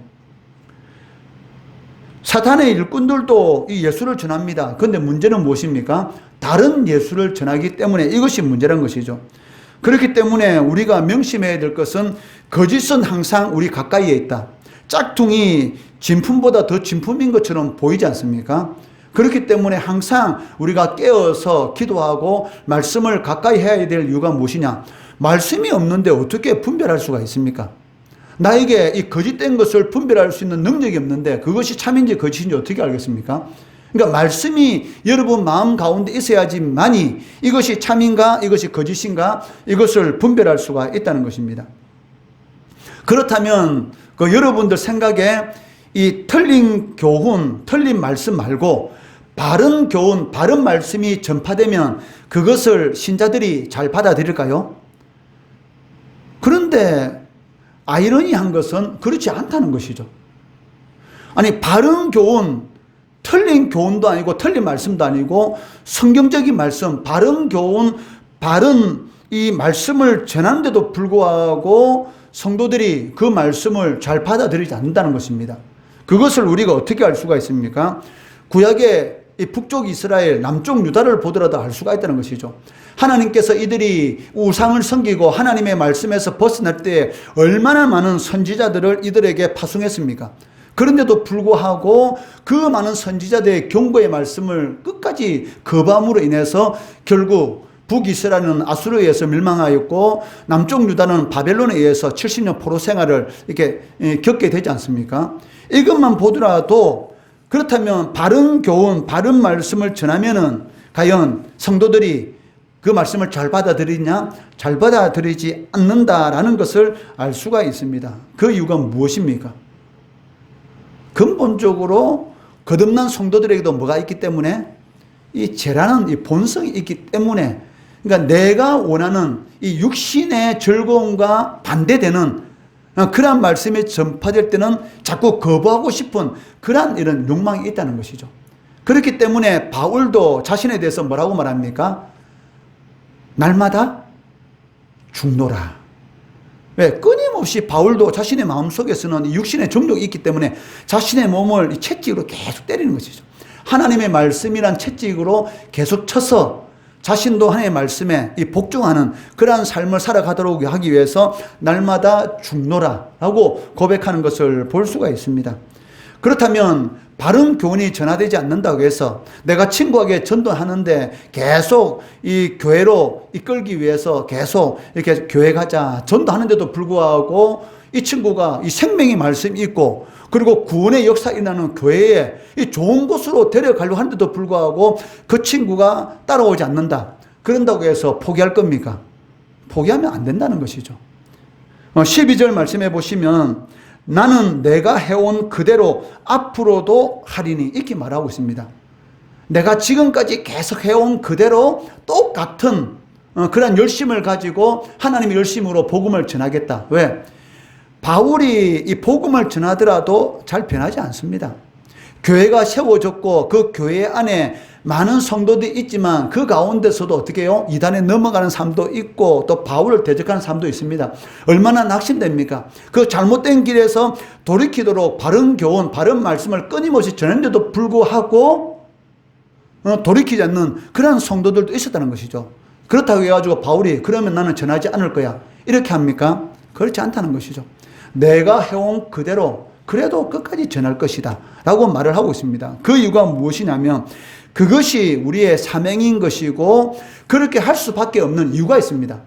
사탄의 일꾼들도 이 예수를 전합니다. 그런데 문제는 무엇입니까? 다른 예수를 전하기 때문에 이것이 문제란 것이죠. 그렇기 때문에 우리가 명심해야 될 것은 거짓은 항상 우리 가까이에 있다. 짝퉁이 진품보다 더 진품인 것처럼 보이지 않습니까? 그렇기 때문에 항상 우리가 깨어서 기도하고 말씀을 가까이 해야 될 이유가 무엇이냐? 말씀이 없는데 어떻게 분별할 수가 있습니까? 나에게 이 거짓된 것을 분별할 수 있는 능력이 없는데 그것이 참인지 거짓인지 어떻게 알겠습니까? 그러니까 말씀이 여러분 마음 가운데 있어야지만이 이것이 참인가 이것이 거짓인가 이것을 분별할 수가 있다는 것입니다. 그렇다면 그 여러분들 생각에 이 틀린 교훈, 틀린 말씀 말고 바른 교훈, 바른 말씀이 전파되면 그것을 신자들이 잘 받아들일까요? 그런데 아이러니한 것은 그렇지 않다는 것이죠. 아니, 바른 교훈, 틀린 교훈도 아니고 틀린 말씀도 아니고 성경적인 말씀, 바른 교훈, 바른 이 말씀을 전하는데도 불구하고 성도들이 그 말씀을 잘 받아들이지 않는다는 것입니다. 그것을 우리가 어떻게 알 수가 있습니까? 구약의 이 북쪽 이스라엘, 남쪽 유다를 보더라도 알 수가 있다는 것이죠. 하나님께서 이들이 우상을 섬기고 하나님의 말씀에서 벗어날 때 얼마나 많은 선지자들을 이들에게 파송했습니까? 그런데도 불구하고 그 많은 선지자들의 경고의 말씀을 끝까지 거부함으로 인해서 결국 북이스라엘은 아수르에 의해서 멸망하였고 남쪽 유다는 바벨론에 의해서 70년 포로 생활을 이렇게 겪게 되지 않습니까? 이것만 보더라도 그렇다면 바른 교훈, 바른 말씀을 전하면은 과연 성도들이 그 말씀을 잘 받아들이냐? 잘 받아들이지 않는다라는 것을 알 수가 있습니다. 그 이유가 무엇입니까? 근본적으로 거듭난 성도들에게도 뭐가 있기 때문에? 이 죄라는 이 본성이 있기 때문에, 그러니까 내가 원하는 이 육신의 즐거움과 반대되는 그러한 말씀이 전파될 때는 자꾸 거부하고 싶은 그러한 이런 욕망이 있다는 것이죠. 그렇기 때문에 바울도 자신에 대해서 뭐라고 말합니까? 날마다 죽노라. 왜? 끊임없이 바울도 자신의 마음속에서는 육신의 정욕이 있기 때문에 자신의 몸을 채찍으로 계속 때리는 것이죠. 하나님의 말씀이란 채찍으로 계속 쳐서 자신도 하나님의 말씀에 복종하는 그러한 삶을 살아가도록 하기 위해서 날마다 죽노라 라고 고백하는 것을 볼 수가 있습니다. 그렇다면 바른 교훈이 전화되지 않는다고 해서 내가 친구에게 전도하는데 계속 이 교회로 이끌기 위해서 계속 이렇게 교회 가자 전도하는데도 불구하고 이 친구가 이 생명의 말씀이 있고 그리고 구원의 역사 일어나는 교회에 이 좋은 곳으로 데려가려고 하는데도 불구하고 그 친구가 따라오지 않는다. 그런다고 해서 포기할 겁니까? 포기하면 안 된다는 것이죠. 12절 말씀해 보시면 나는 내가 해온 그대로 앞으로도 하리니 이렇게 말하고 있습니다. 내가 지금까지 계속 해온 그대로 똑같은 그런 열심을 가지고 하나님의 열심으로 복음을 전하겠다. 왜? 바울이 이 복음을 전하더라도 잘 변하지 않습니다. 교회가 세워졌고 그 교회 안에 많은 성도들이 있지만 그 가운데서도 어떻게 해요? 이단에 넘어가는 삶도 있고 또 바울을 대적하는 삶도 있습니다. 얼마나 낙심됩니까? 그 잘못된 길에서 돌이키도록 바른 교훈, 바른 말씀을 끊임없이 전했는데도 불구하고 돌이키지 않는 그런 성도들도 있었다는 것이죠. 그렇다고 해가지고 바울이 그러면 나는 전하지 않을 거야 이렇게 합니까? 그렇지 않다는 것이죠. 내가 해온 그대로 그래도 끝까지 전할 것이다 라고 말을 하고 있습니다. 그 이유가 무엇이냐면 그것이 우리의 사명인 것이고 그렇게 할 수밖에 없는 이유가 있습니다.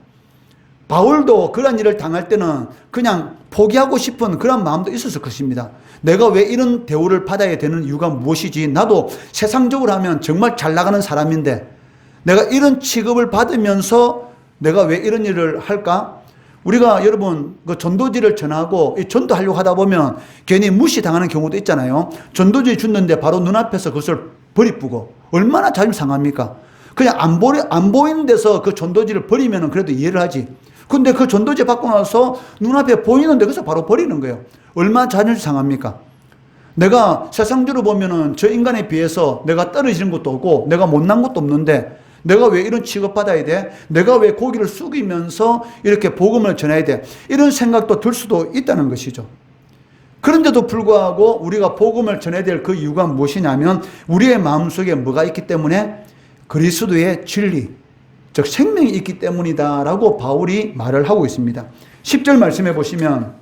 바울도 그런 일을 당할 때는 그냥 포기하고 싶은 그런 마음도 있었을 것입니다. 내가 왜 이런 대우를 받아야 되는 이유가 무엇이지? 나도 세상적으로 하면 정말 잘 나가는 사람인데 내가 이런 취급을 받으면서 내가 왜 이런 일을 할까? 우리가 여러분 그 전도지를 전하고 이 전도하려고 하다 보면 괜히 무시당하는 경우도 있잖아요. 전도지 줬는데 바로 눈앞에서 그것을 버리쁘고 얼마나 자존심 상합니까? 그냥 안 보이는 데서 그 전도지를 버리면 그래도 이해를 하지. 근데 그 전도지 받고 나서 눈앞에 보이는데 그래서 바로 버리는 거예요. 얼마나 자존심 상합니까? 내가 세상적으로 보면은 저 인간에 비해서 내가 떨어지는 것도 없고 내가 못난 것도 없는데 내가 왜 이런 취급받아야 돼? 내가 왜 고기를 숙이면서 이렇게 복음을 전해야 돼? 이런 생각도 들 수도 있다는 것이죠. 그런데도 불구하고 우리가 복음을 전해야 될 그 이유가 무엇이냐면 우리의 마음속에 뭐가 있기 때문에 그리스도의 진리, 즉 생명이 있기 때문이다 라고 바울이 말을 하고 있습니다. 10절 말씀해 보시면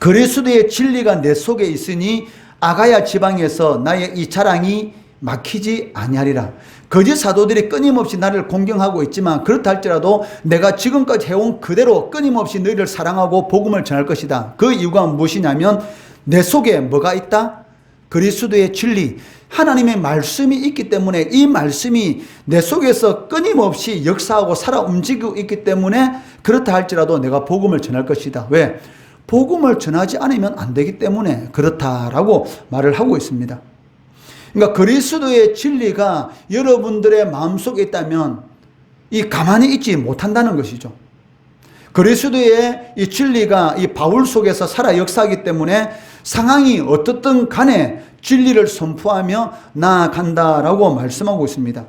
그리스도의 진리가 내 속에 있으니 아가야 지방에서 나의 이 자랑이 막히지 아니하리라. 거짓 사도들이 끊임없이 나를 공경하고 있지만 그렇다 할지라도 내가 지금까지 해온 그대로 끊임없이 너희를 사랑하고 복음을 전할 것이다. 그 이유가 무엇이냐면 내 속에 뭐가 있다? 그리스도의 진리, 하나님의 말씀이 있기 때문에 이 말씀이 내 속에서 끊임없이 역사하고 살아 움직이고 있기 때문에 그렇다 할지라도 내가 복음을 전할 것이다. 왜? 복음을 전하지 않으면 안 되기 때문에 그렇다라고 말을 하고 있습니다. 그러니까 그리스도의 진리가 여러분들의 마음속에 있다면 이 가만히 있지 못한다는 것이죠. 그리스도의 이 진리가 이 바울 속에서 살아 역사하기 때문에 상황이 어떻든 간에 진리를 선포하며 나아간다라고 말씀하고 있습니다.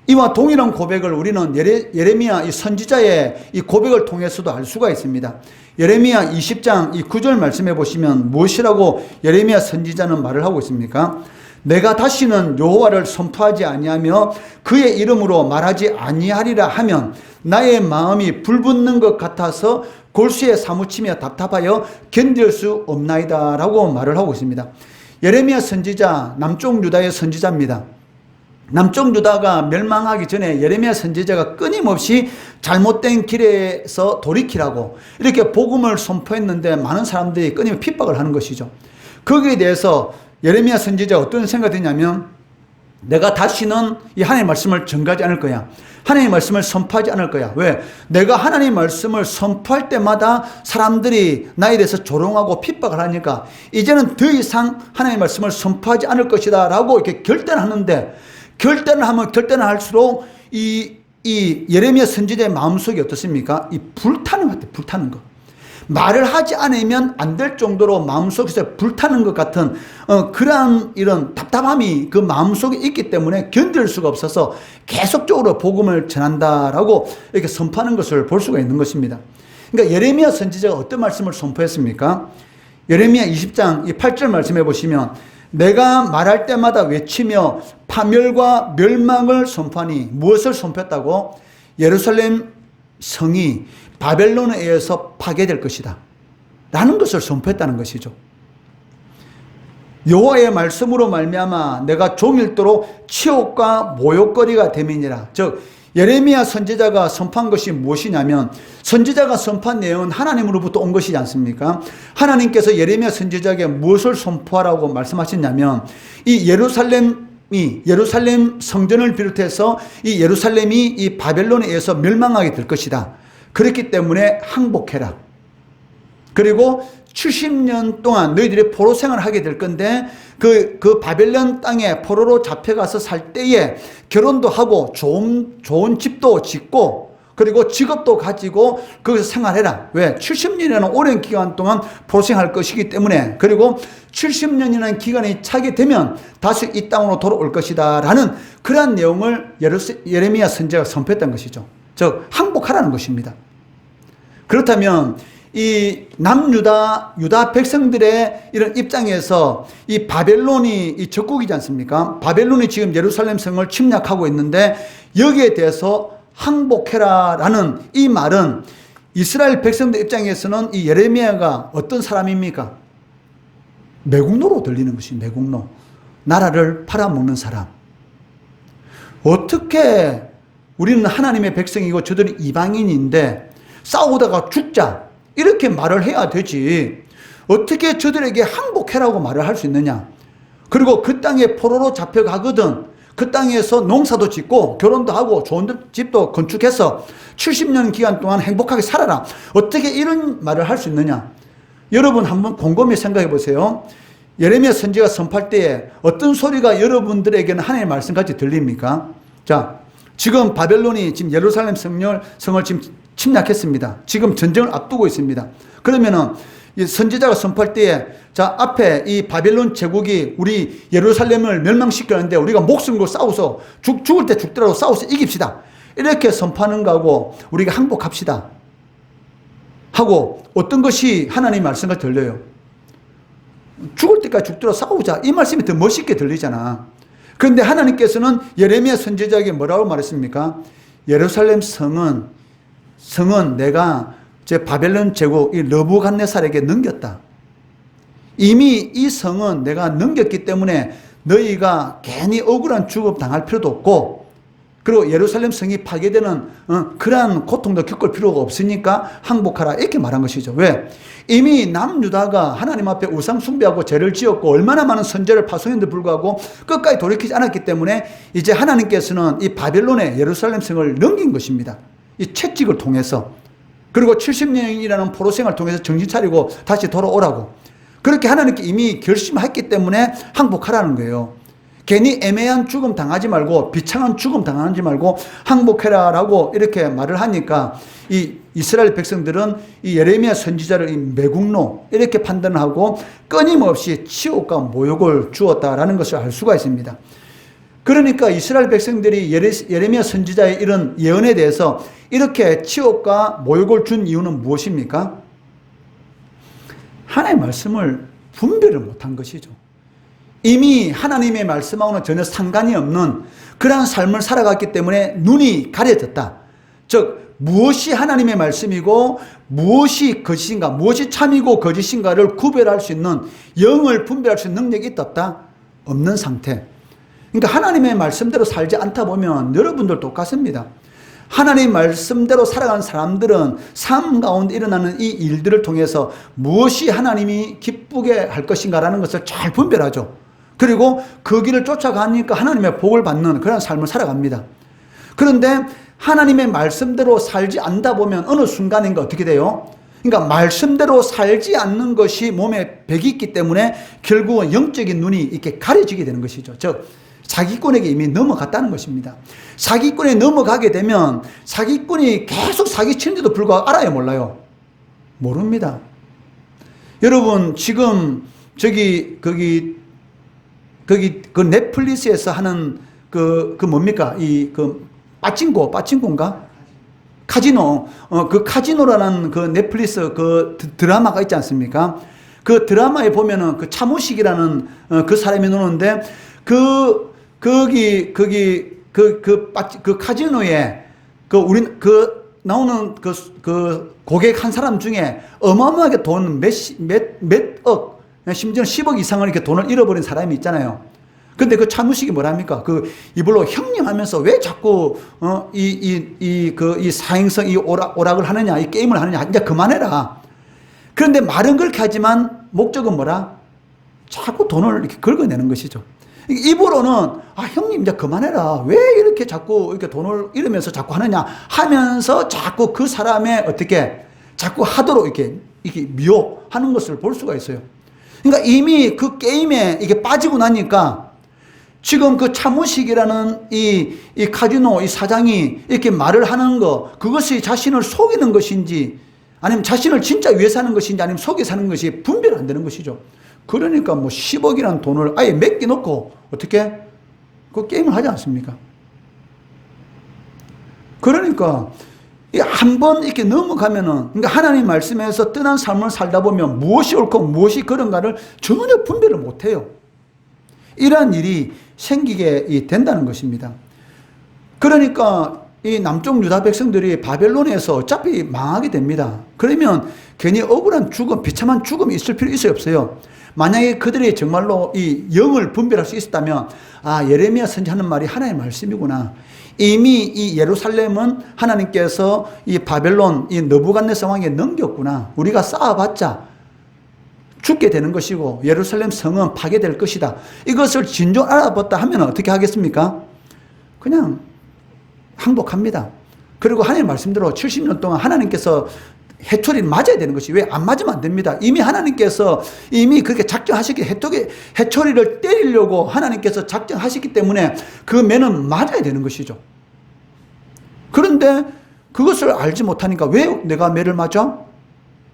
이와 동일한 고백을 우리는 예레미야 이 선지자의 이 고백을 통해서도 알 수가 있습니다. 예레미야 20장 이 9절 말씀해 보시면 무엇이라고 예레미야 선지자는 말을 하고 있습니까? 내가 다시는 여호와를 선포하지 아니하며 그의 이름으로 말하지 아니하리라 하면 나의 마음이 불붙는 것 같아서 골수에 사무치며 답답하여 견딜 수 없나이다 라고 말을 하고 있습니다. 예레미야 선지자 남쪽 유다의 선지자입니다. 남쪽 유다가 멸망하기 전에 예레미야 선지자가 끊임없이 잘못된 길에서 돌이키라고 이렇게 복음을 선포했는데 많은 사람들이 끊임없이 핍박을 하는 것이죠. 거기에 대해서 예레미야 선지자가 어떤 생각이 드냐면 내가 다시는 이 하나님의 말씀을 전가하지 않을 거야. 하나님의 말씀을 선포하지 않을 거야. 왜? 내가 하나님의 말씀을 선포할 때마다 사람들이 나에 대해서 조롱하고 핍박을 하니까 이제는 더 이상 하나님의 말씀을 선포하지 않을 것이다 라고 이렇게 결단을 하는데 결단을 하면 결단을 할수록 이 예레미야 선지자의 마음속이 어떻습니까? 이 불타는 것 같아요. 불타는 것. 말을 하지 않으면 안 될 정도로 마음속에서 불타는 것 같은 그러한 이런 답답함이 그 마음속에 있기 때문에 견딜 수가 없어서 계속적으로 복음을 전한다라고 이렇게 선포하는 것을 볼 수가 있는 것입니다. 그러니까 예레미야 선지자가 어떤 말씀을 선포했습니까? 예레미야 20장 이 8절 말씀해 보시면 내가 말할 때마다 외치며 파멸과 멸망을 선포하니 무엇을 선포했다고? 예루살렘 성이 바벨론에 의해서 파괴될 것이다 라는 것을 선포했다는 것이죠. 여호와의 말씀으로 말미암아 내가 종일토록 치욕과 모욕거리가 됨이니라. 즉 예레미야 선지자가 선포한 것이 무엇이냐면 선지자가 선포한 내용은 하나님으로부터 온 것이지 않습니까? 하나님께서 예레미야 선지자에게 무엇을 선포하라고 말씀하셨냐면 이 예루살렘 성전을 비롯해서 이 예루살렘이 이 바벨론에 의해서 멸망하게 될 것이다. 그렇기 때문에 항복해라. 그리고 70년 동안 너희들이 포로 생활을 하게 될 건데 그 바벨론 땅에 포로로 잡혀가서 살 때에 결혼도 하고 좋은 집도 짓고 그리고 직업도 가지고 거기서 생활해라. 왜? 70년이라는 오랜 기간 동안 포로 생활할 것이기 때문에 그리고 70년이라는 기간이 차게 되면 다시 이 땅으로 돌아올 것이다 라는 그러한 내용을 예레미야 선지자가 선포했던 것이죠. 즉 항복하라는 것입니다. 그렇다면 이 유다 백성들의 이런 입장에서 이 바벨론이 이 적국이지 않습니까? 바벨론이 지금 예루살렘 성을 침략하고 있는데 여기에 대해서 항복해라 라는 이 말은 이스라엘 백성들 입장에서는 이 예레미야가 어떤 사람입니까? 매국노로 들리는 것이 매국노. 나라를 팔아먹는 사람. 어떻게 우리는 하나님의 백성이고 저들은 이방인인데 싸우다가 죽자 이렇게 말을 해야 되지 어떻게 저들에게 항복해라고 말을 할 수 있느냐. 그리고 그 땅에 포로로 잡혀가거든 그 땅에서 농사도 짓고 결혼도 하고 좋은 집도 건축해서 70년 기간 동안 행복하게 살아라. 어떻게 이런 말을 할 수 있느냐. 여러분 한번 곰곰이 생각해 보세요. 예레미야 선지가 선포할 때에 어떤 소리가 여러분들에게는 하나님의 말씀까지 들립니까? 자, 지금 바벨론이 지금 예루살렘 성을 지금 침략했습니다. 지금 전쟁을 앞두고 있습니다. 그러면은 이 선지자가 선포할 때에 자, 앞에 이 바벨론 제국이 우리 예루살렘을 멸망시켰는데 우리가 목숨 걸고 싸워서 죽을 때 죽더라도 싸워서 이깁시다. 이렇게 선포하는 거하고 우리가 항복합시다 하고 어떤 것이 하나님의 말씀과 들려요? 죽을 때까지 죽더라도 싸우자. 이 말씀이 더 멋있게 들리잖아. 그런데 하나님께서는 예레미야 선지자에게 뭐라고 말했습니까? 예루살렘 성은 내가 제 바벨론 제국 이 느부갓네살에게 넘겼다. 이미 이 성은 내가 넘겼기 때문에 너희가 괜히 억울한 죽음 당할 필요도 없고, 그리고 예루살렘 성이 파괴되는 그러한 고통도 겪을 필요가 없으니까 항복하라, 이렇게 말한 것이죠. 왜? 이미 남유다가 하나님 앞에 우상 숭배하고 죄를 지었고 얼마나 많은 선제를 파송했는데 불구하고 끝까지 돌이키지 않았기 때문에 이제 하나님께서는 이 바벨론의 예루살렘 성을 넘긴 것입니다. 이 채찍을 통해서. 그리고 70년이라는 포로생활을 통해서 정신 차리고 다시 돌아오라고. 그렇게 하나님께 이미 결심했기 때문에 항복하라는 거예요. 괜히 애매한 죽음 당하지 말고 비참한 죽음 당하지 말고 항복해라라고 이렇게 말을 하니까 이 이스라엘 백성들은 이 예레미야 선지자를 이 매국노 이렇게 판단하고 끊임없이 치욕과 모욕을 주었다라는 것을 알 수가 있습니다. 그러니까 이스라엘 백성들이 예레미야 선지자의 이런 예언에 대해서 이렇게 치욕과 모욕을 준 이유는 무엇입니까? 하나님의 말씀을 분별을 못한 것이죠. 이미 하나님의 말씀하고는 전혀 상관이 없는 그러한 삶을 살아갔기 때문에 눈이 가려졌다. 즉 무엇이 하나님의 말씀이고 무엇이 거짓인가, 무엇이 참이고 거짓인가를 구별할 수 있는, 영을 분별할 수 있는 능력이 있다 없다? 없는 상태. 그러니까 하나님의 말씀대로 살지 않다 보면 여러분들 똑같습니다. 하나님 말씀대로 살아가는 사람들은 삶 가운데 일어나는 이 일들을 통해서 무엇이 하나님이 기쁘게 할 것인가라는 것을 잘 분별하죠. 그리고 그 길을 쫓아가니까 하나님의 복을 받는 그런 삶을 살아갑니다. 그런데 하나님의 말씀대로 살지 않다 보면 어느 순간인가 어떻게 돼요? 그러니까 말씀대로 살지 않는 것이 몸에 배기 있기 때문에 결국은 영적인 눈이 이렇게 가려지게 되는 것이죠. 즉 사기꾼에게 이미 넘어갔다는 것입니다. 사기꾼에 넘어가게 되면 사기꾼이 계속 사기치는데도 불구하고 알아요, 몰라요? 모릅니다. 여러분 지금 거기 그 넷플릭스에서 하는 그 뭡니까? 빠친코인가? 카지노. 그 카지노라는 그 넷플릭스 그 드라마가 있지 않습니까? 그 드라마에 보면은 그 차무식이라는 그 사람이 노는데 그 카지노에 나오는 그 고객 한 사람 중에 어마어마하게 돈 몇억, 심지어 10억 이상을 이렇게 돈을 잃어버린 사람이 있잖아요. 근데 그 차무식이 뭐랍니까? 이불로 형님 하면서 왜 자꾸, 이 사행성, 이 오락을 하느냐, 이 게임을 하느냐, 이제 그만해라. 그런데 말은 그렇게 하지만 목적은 뭐라? 자꾸 돈을 이렇게 긁어내는 것이죠. 입으로는, 형님 이제 그만해라. 왜 이렇게 자꾸 이렇게 돈을 잃으면서 자꾸 하느냐 하면서 자꾸 그 사람의 자꾸 하도록 이렇게 미혹하는 것을 볼 수가 있어요. 그러니까 이미 그 게임에 이게 빠지고 나니까 지금 그 차무식이라는 이 카지노 이 사장이 이렇게 말을 하는 거, 그것이 자신을 속이는 것인지 아니면 자신을 진짜 위해서 하는 것인지 아니면 속여 사는 것이 분별 안 되는 것이죠. 그러니까 10억이라는 돈을 아예 맡겨놓고 어떻게 그 게임을 하지 않습니까? 그러니까 한번 이렇게 넘어가면은, 그러니까 하나님 말씀에서 떠난 삶을 살다 보면 무엇이 옳고 무엇이 그런가를 전혀 분별을 못해요. 이러한 일이 생기게 된다는 것입니다. 그러니까 이 남쪽 유다 백성들이 바벨론에서 어차피 망하게 됩니다. 그러면 괜히 억울한 죽음, 비참한 죽음이 있을 필요 있어요, 없어요? 만약에 그들이 정말로 이 영을 분별할 수 있었다면, 예레미야 선지하는 말이 하나님의 말씀이구나. 이미 이 예루살렘은 하나님께서 이 바벨론, 이 느부갓네살 왕에게 넘겼구나. 우리가 쌓아봤자 죽게 되는 것이고 예루살렘 성은 파괴될 것이다. 이것을 진정 알아봤다 하면 어떻게 하겠습니까? 그냥 항복합니다. 그리고 하나님 말씀대로 70년 동안 하나님께서 해초리를 맞아야 되는 것이, 왜 안 맞으면 안 됩니다. 이미 하나님께서 이미 그렇게 작정하셨기, 해초리를 때리려고 하나님께서 작정하셨기 때문에 그 매는 맞아야 되는 것이죠. 그런데 그것을 알지 못하니까 왜 내가 매를 맞아?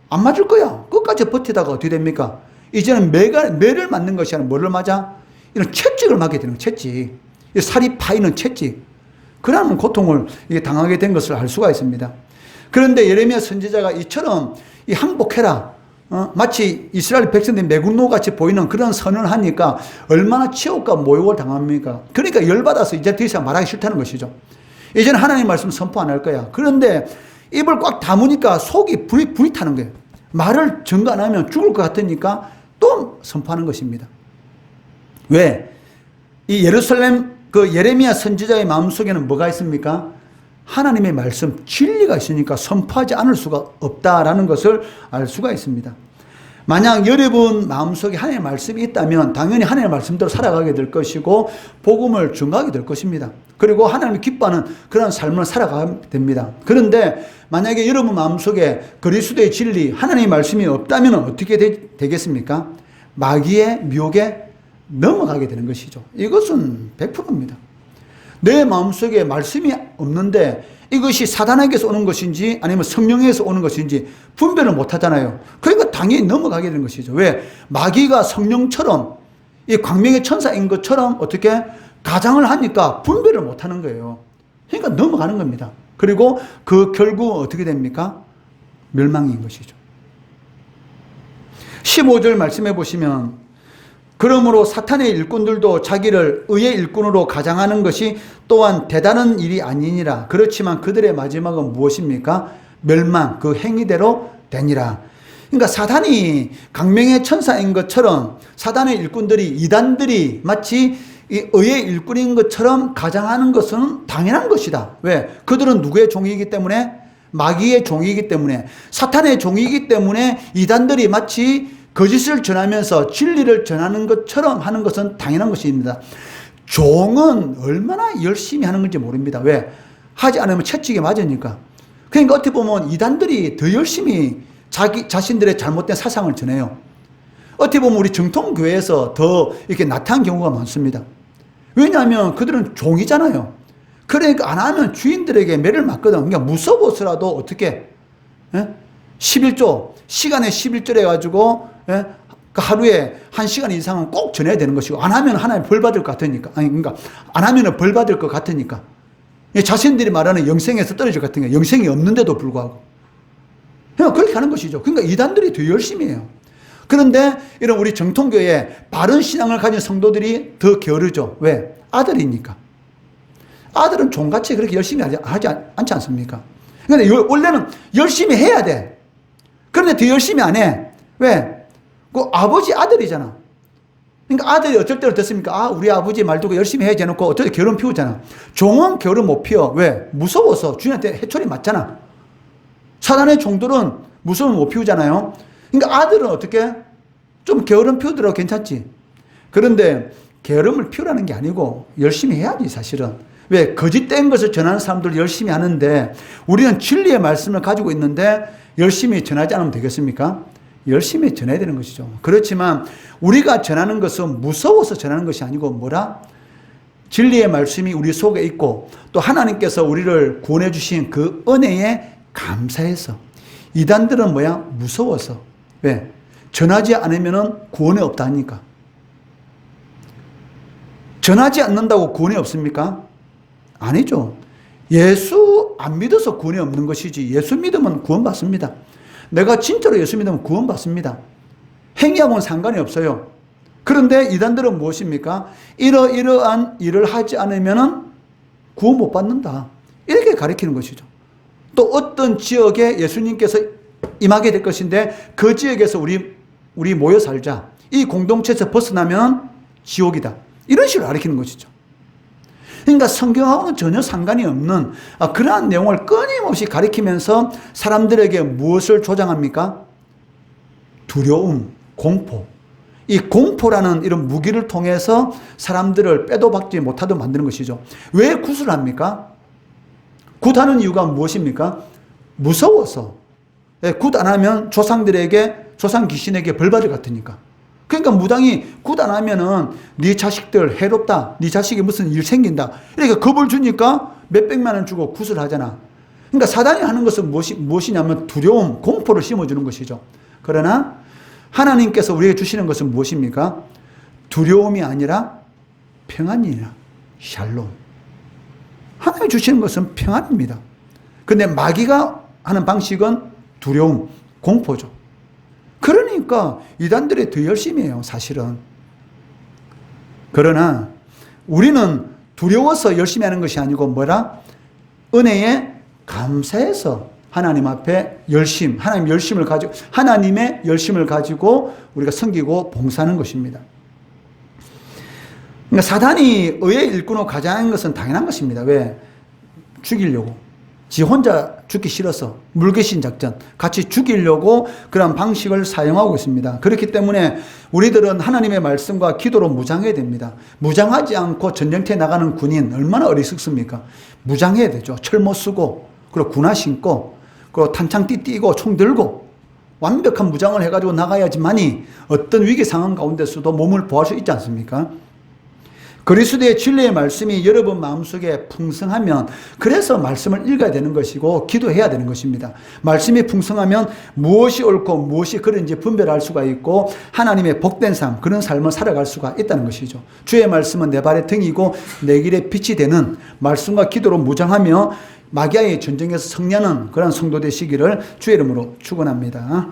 안 맞을 거야. 끝까지 버티다가 어떻게 됩니까? 이제는 매를 맞는 것이 아니라 뭐를 맞아? 이런 채찍을 맞게 되는 거예요. 채찍. 살이 파이는 채찍. 그러한 고통을 당하게 된 것을 알 수가 있습니다. 그런데 예레미야 선지자가 이처럼 항복해라, 마치 이스라엘 백성들이 매국노 같이 보이는 그런 선언을 하니까 얼마나 치욕과 모욕을 당합니까? 그러니까 열받아서 이제 더 이상 말하기 싫다는 것이죠. 이제는 하나님 말씀 선포 안 할 거야. 그런데 입을 꽉 다무니까 속이 불이 타는 거예요. 말을 전가 안 하면 죽을 것 같으니까 또 선포하는 것입니다. 왜? 이 예루살렘 그 예레미야 선지자의 마음속에는 뭐가 있습니까? 하나님의 말씀, 진리가 있으니까 선포하지 않을 수가 없다라는 것을 알 수가 있습니다. 만약 여러분 마음속에 하나님의 말씀이 있다면 당연히 하나님의 말씀대로 살아가게 될 것이고 복음을 증거하게 될 것입니다. 그리고 하나님이 기뻐하는 그런 삶을 살아가게 됩니다. 그런데 만약에 여러분 마음속에 그리스도의 진리, 하나님의 말씀이 없다면 어떻게 되겠습니까? 마귀의 미혹에 넘어가게 되는 것이죠. 이것은 100%입니다. 내 마음속에 말씀이 없는데 이것이 사단에게서 오는 것인지 아니면 성령에서 오는 것인지 분별을 못 하잖아요. 그러니까 당연히 넘어가게 되는 것이죠. 왜? 마귀가 성령처럼 이 광명의 천사인 것처럼 어떻게 가장을 하니까 분별을 못 하는 거예요. 그러니까 넘어가는 겁니다. 그리고 그 결국 어떻게 됩니까? 멸망인 것이죠. 15절 말씀해 보시면 그러므로 사탄의 일꾼들도 자기를 의의 일꾼으로 가장하는 것이 또한 대단한 일이 아니니라. 그렇지만 그들의 마지막은 무엇입니까? 멸망, 그 행위대로 되니라. 그러니까 사단이 강명의 천사인 것처럼 사단의 일꾼들이, 이단들이 마치 이 의의 일꾼인 것처럼 가장하는 것은 당연한 것이다. 왜? 그들은 누구의 종이기 때문에? 마귀의 종이기 때문에, 사탄의 종이기 때문에 이단들이 마치 거짓을 전하면서 진리를 전하는 것처럼 하는 것은 당연한 것입니다. 종은 얼마나 열심히 하는 건지 모릅니다. 왜? 하지 않으면 채찍에 맞으니까. 그러니까 어떻게 보면 이단들이 더 열심히 자신들의 잘못된 사상을 전해요. 어떻게 보면 우리 정통교회에서 더 이렇게 나타난 경우가 많습니다. 왜냐하면 그들은 종이잖아요. 그러니까 안 하면 주인들에게 매를 맞거든. 그러니까 무서워서라도 어떻게 11조 시간에 11조를 해가지고 하루에 1시간 이상은 꼭 전해야 되는 것이고 안 하면 하나님 벌 받을 것 같으니까 그러니까 안 하면 벌 받을 것 같으니까 자신들이 말하는 영생에서 떨어질 것 같으니까 영생이 없는데도 불구하고 그냥 그렇게 하는 것이죠. 그러니까 이단들이 더 열심히 해요. 그런데 이런 우리 정통교회 바른 신앙을 가진 성도들이 더 게으르죠. 왜? 아들이니까. 아들은 종같이 그렇게 열심히 하지 않지 않습니까? 근데 원래는 열심히 해야 돼. 그런데 더 열심히 안 해. 왜? 그 아버지 아들이잖아. 그러니까 아들이 어쩔 때로 됐습니까? 아, 우리 아버지 말 듣고 열심히 해야지 해놓고 어쩔 때 결혼 피우잖아. 종은 결혼 못 피워. 왜? 무서워서 주인한테 해초리 맞잖아. 사단의 종들은 무서우면 못 피우잖아요. 그러니까 아들은 어떻게? 좀 게으름 피우더라도 괜찮지. 그런데 게으름을 피우라는 게 아니고 열심히 해야지 사실은. 왜? 거짓된 것을 전하는 사람들 열심히 하는데 우리는 진리의 말씀을 가지고 있는데 열심히 전하지 않으면 되겠습니까? 열심히 전해야 되는 것이죠. 그렇지만 우리가 전하는 것은 무서워서 전하는 것이 아니고 뭐라? 진리의 말씀이 우리 속에 있고 또 하나님께서 우리를 구원해 주신 그 은혜에 감사해서. 이단들은 뭐야? 무서워서. 왜? 전하지 않으면 구원이 없다니까. 전하지 않는다고 구원이 없습니까? 아니죠. 예수 안 믿어서 구원이 없는 것이지 예수 믿으면 구원받습니다. 내가 진짜로 예수 믿으면 구원받습니다. 행위하고는 상관이 없어요. 그런데 이단들은 무엇입니까? 이러이러한 일을 하지 않으면 구원 못 받는다. 이렇게 가르치는 것이죠. 또 어떤 지역에 예수님께서 임하게 될 것인데 그 지역에서 우리 모여 살자. 이 공동체에서 벗어나면 지옥이다. 이런 식으로 가르치는 것이죠. 그러니까 성경하고는 전혀 상관이 없는 그러한 내용을 끊임없이 가리키면서 사람들에게 무엇을 조장합니까? 두려움, 공포. 이 공포라는 이런 무기를 통해서 사람들을 빼도 박지 못하도록 만드는 것이죠. 왜 굿을 합니까? 굿하는 이유가 무엇입니까? 무서워서. 굿 안 하면 조상 귀신에게 벌 받을 것 같으니까. 그러니까 무당이 굿 안 하면은 네 자식들 해롭다. 네 자식이 무슨 일 생긴다. 이렇게 겁을 주니까 몇백만 원 주고 굿을 하잖아. 그러니까 사단이 하는 것은 무엇이냐면 두려움, 공포를 심어주는 것이죠. 그러나 하나님께서 우리에게 주시는 것은 무엇입니까? 두려움이 아니라 평안이라. 샬롬. 하나님이 주시는 것은 평안입니다. 근데 마귀가 하는 방식은 두려움, 공포죠. 그러니까 이단들이 더 열심히 해요, 사실은. 그러나 우리는 두려워서 열심히 하는 것이 아니고 뭐라? 은혜에 감사해서 하나님 앞에 하나님의 열심을 가지고 우리가 섬기고 봉사하는 것입니다. 그러니까 사단이 의의 일꾼으로 가장한 것은 당연한 것입니다. 왜? 죽이려고. 지 혼자 죽기 싫어서 물귀신 작전, 같이 죽이려고 그런 방식을 사용하고 있습니다. 그렇기 때문에 우리들은 하나님의 말씀과 기도로 무장해야 됩니다. 무장하지 않고 전쟁터에 나가는 군인 얼마나 어리석습니까? 무장해야 되죠. 철모 쓰고, 그리고 군화 신고, 그리고 탄창띠 띠고, 총 들고, 완벽한 무장을 해가지고 나가야지만이 어떤 위기 상황 가운데서도 몸을 보호할 수 있지 않습니까? 그리스도의 진리의 말씀이 여러분 마음속에 풍성하면, 그래서 말씀을 읽어야 되는 것이고 기도해야 되는 것입니다. 말씀이 풍성하면 무엇이 옳고 무엇이 그른지 분별할 수가 있고 하나님의 복된 삶, 그런 삶을 살아갈 수가 있다는 것이죠. 주의 말씀은 내 발의 등이고 내 길에 빛이 되는 말씀과 기도로 무장하며 마귀와의 전쟁에서 승리하는 그런 성도 되시기를 주의 이름으로 축원합니다.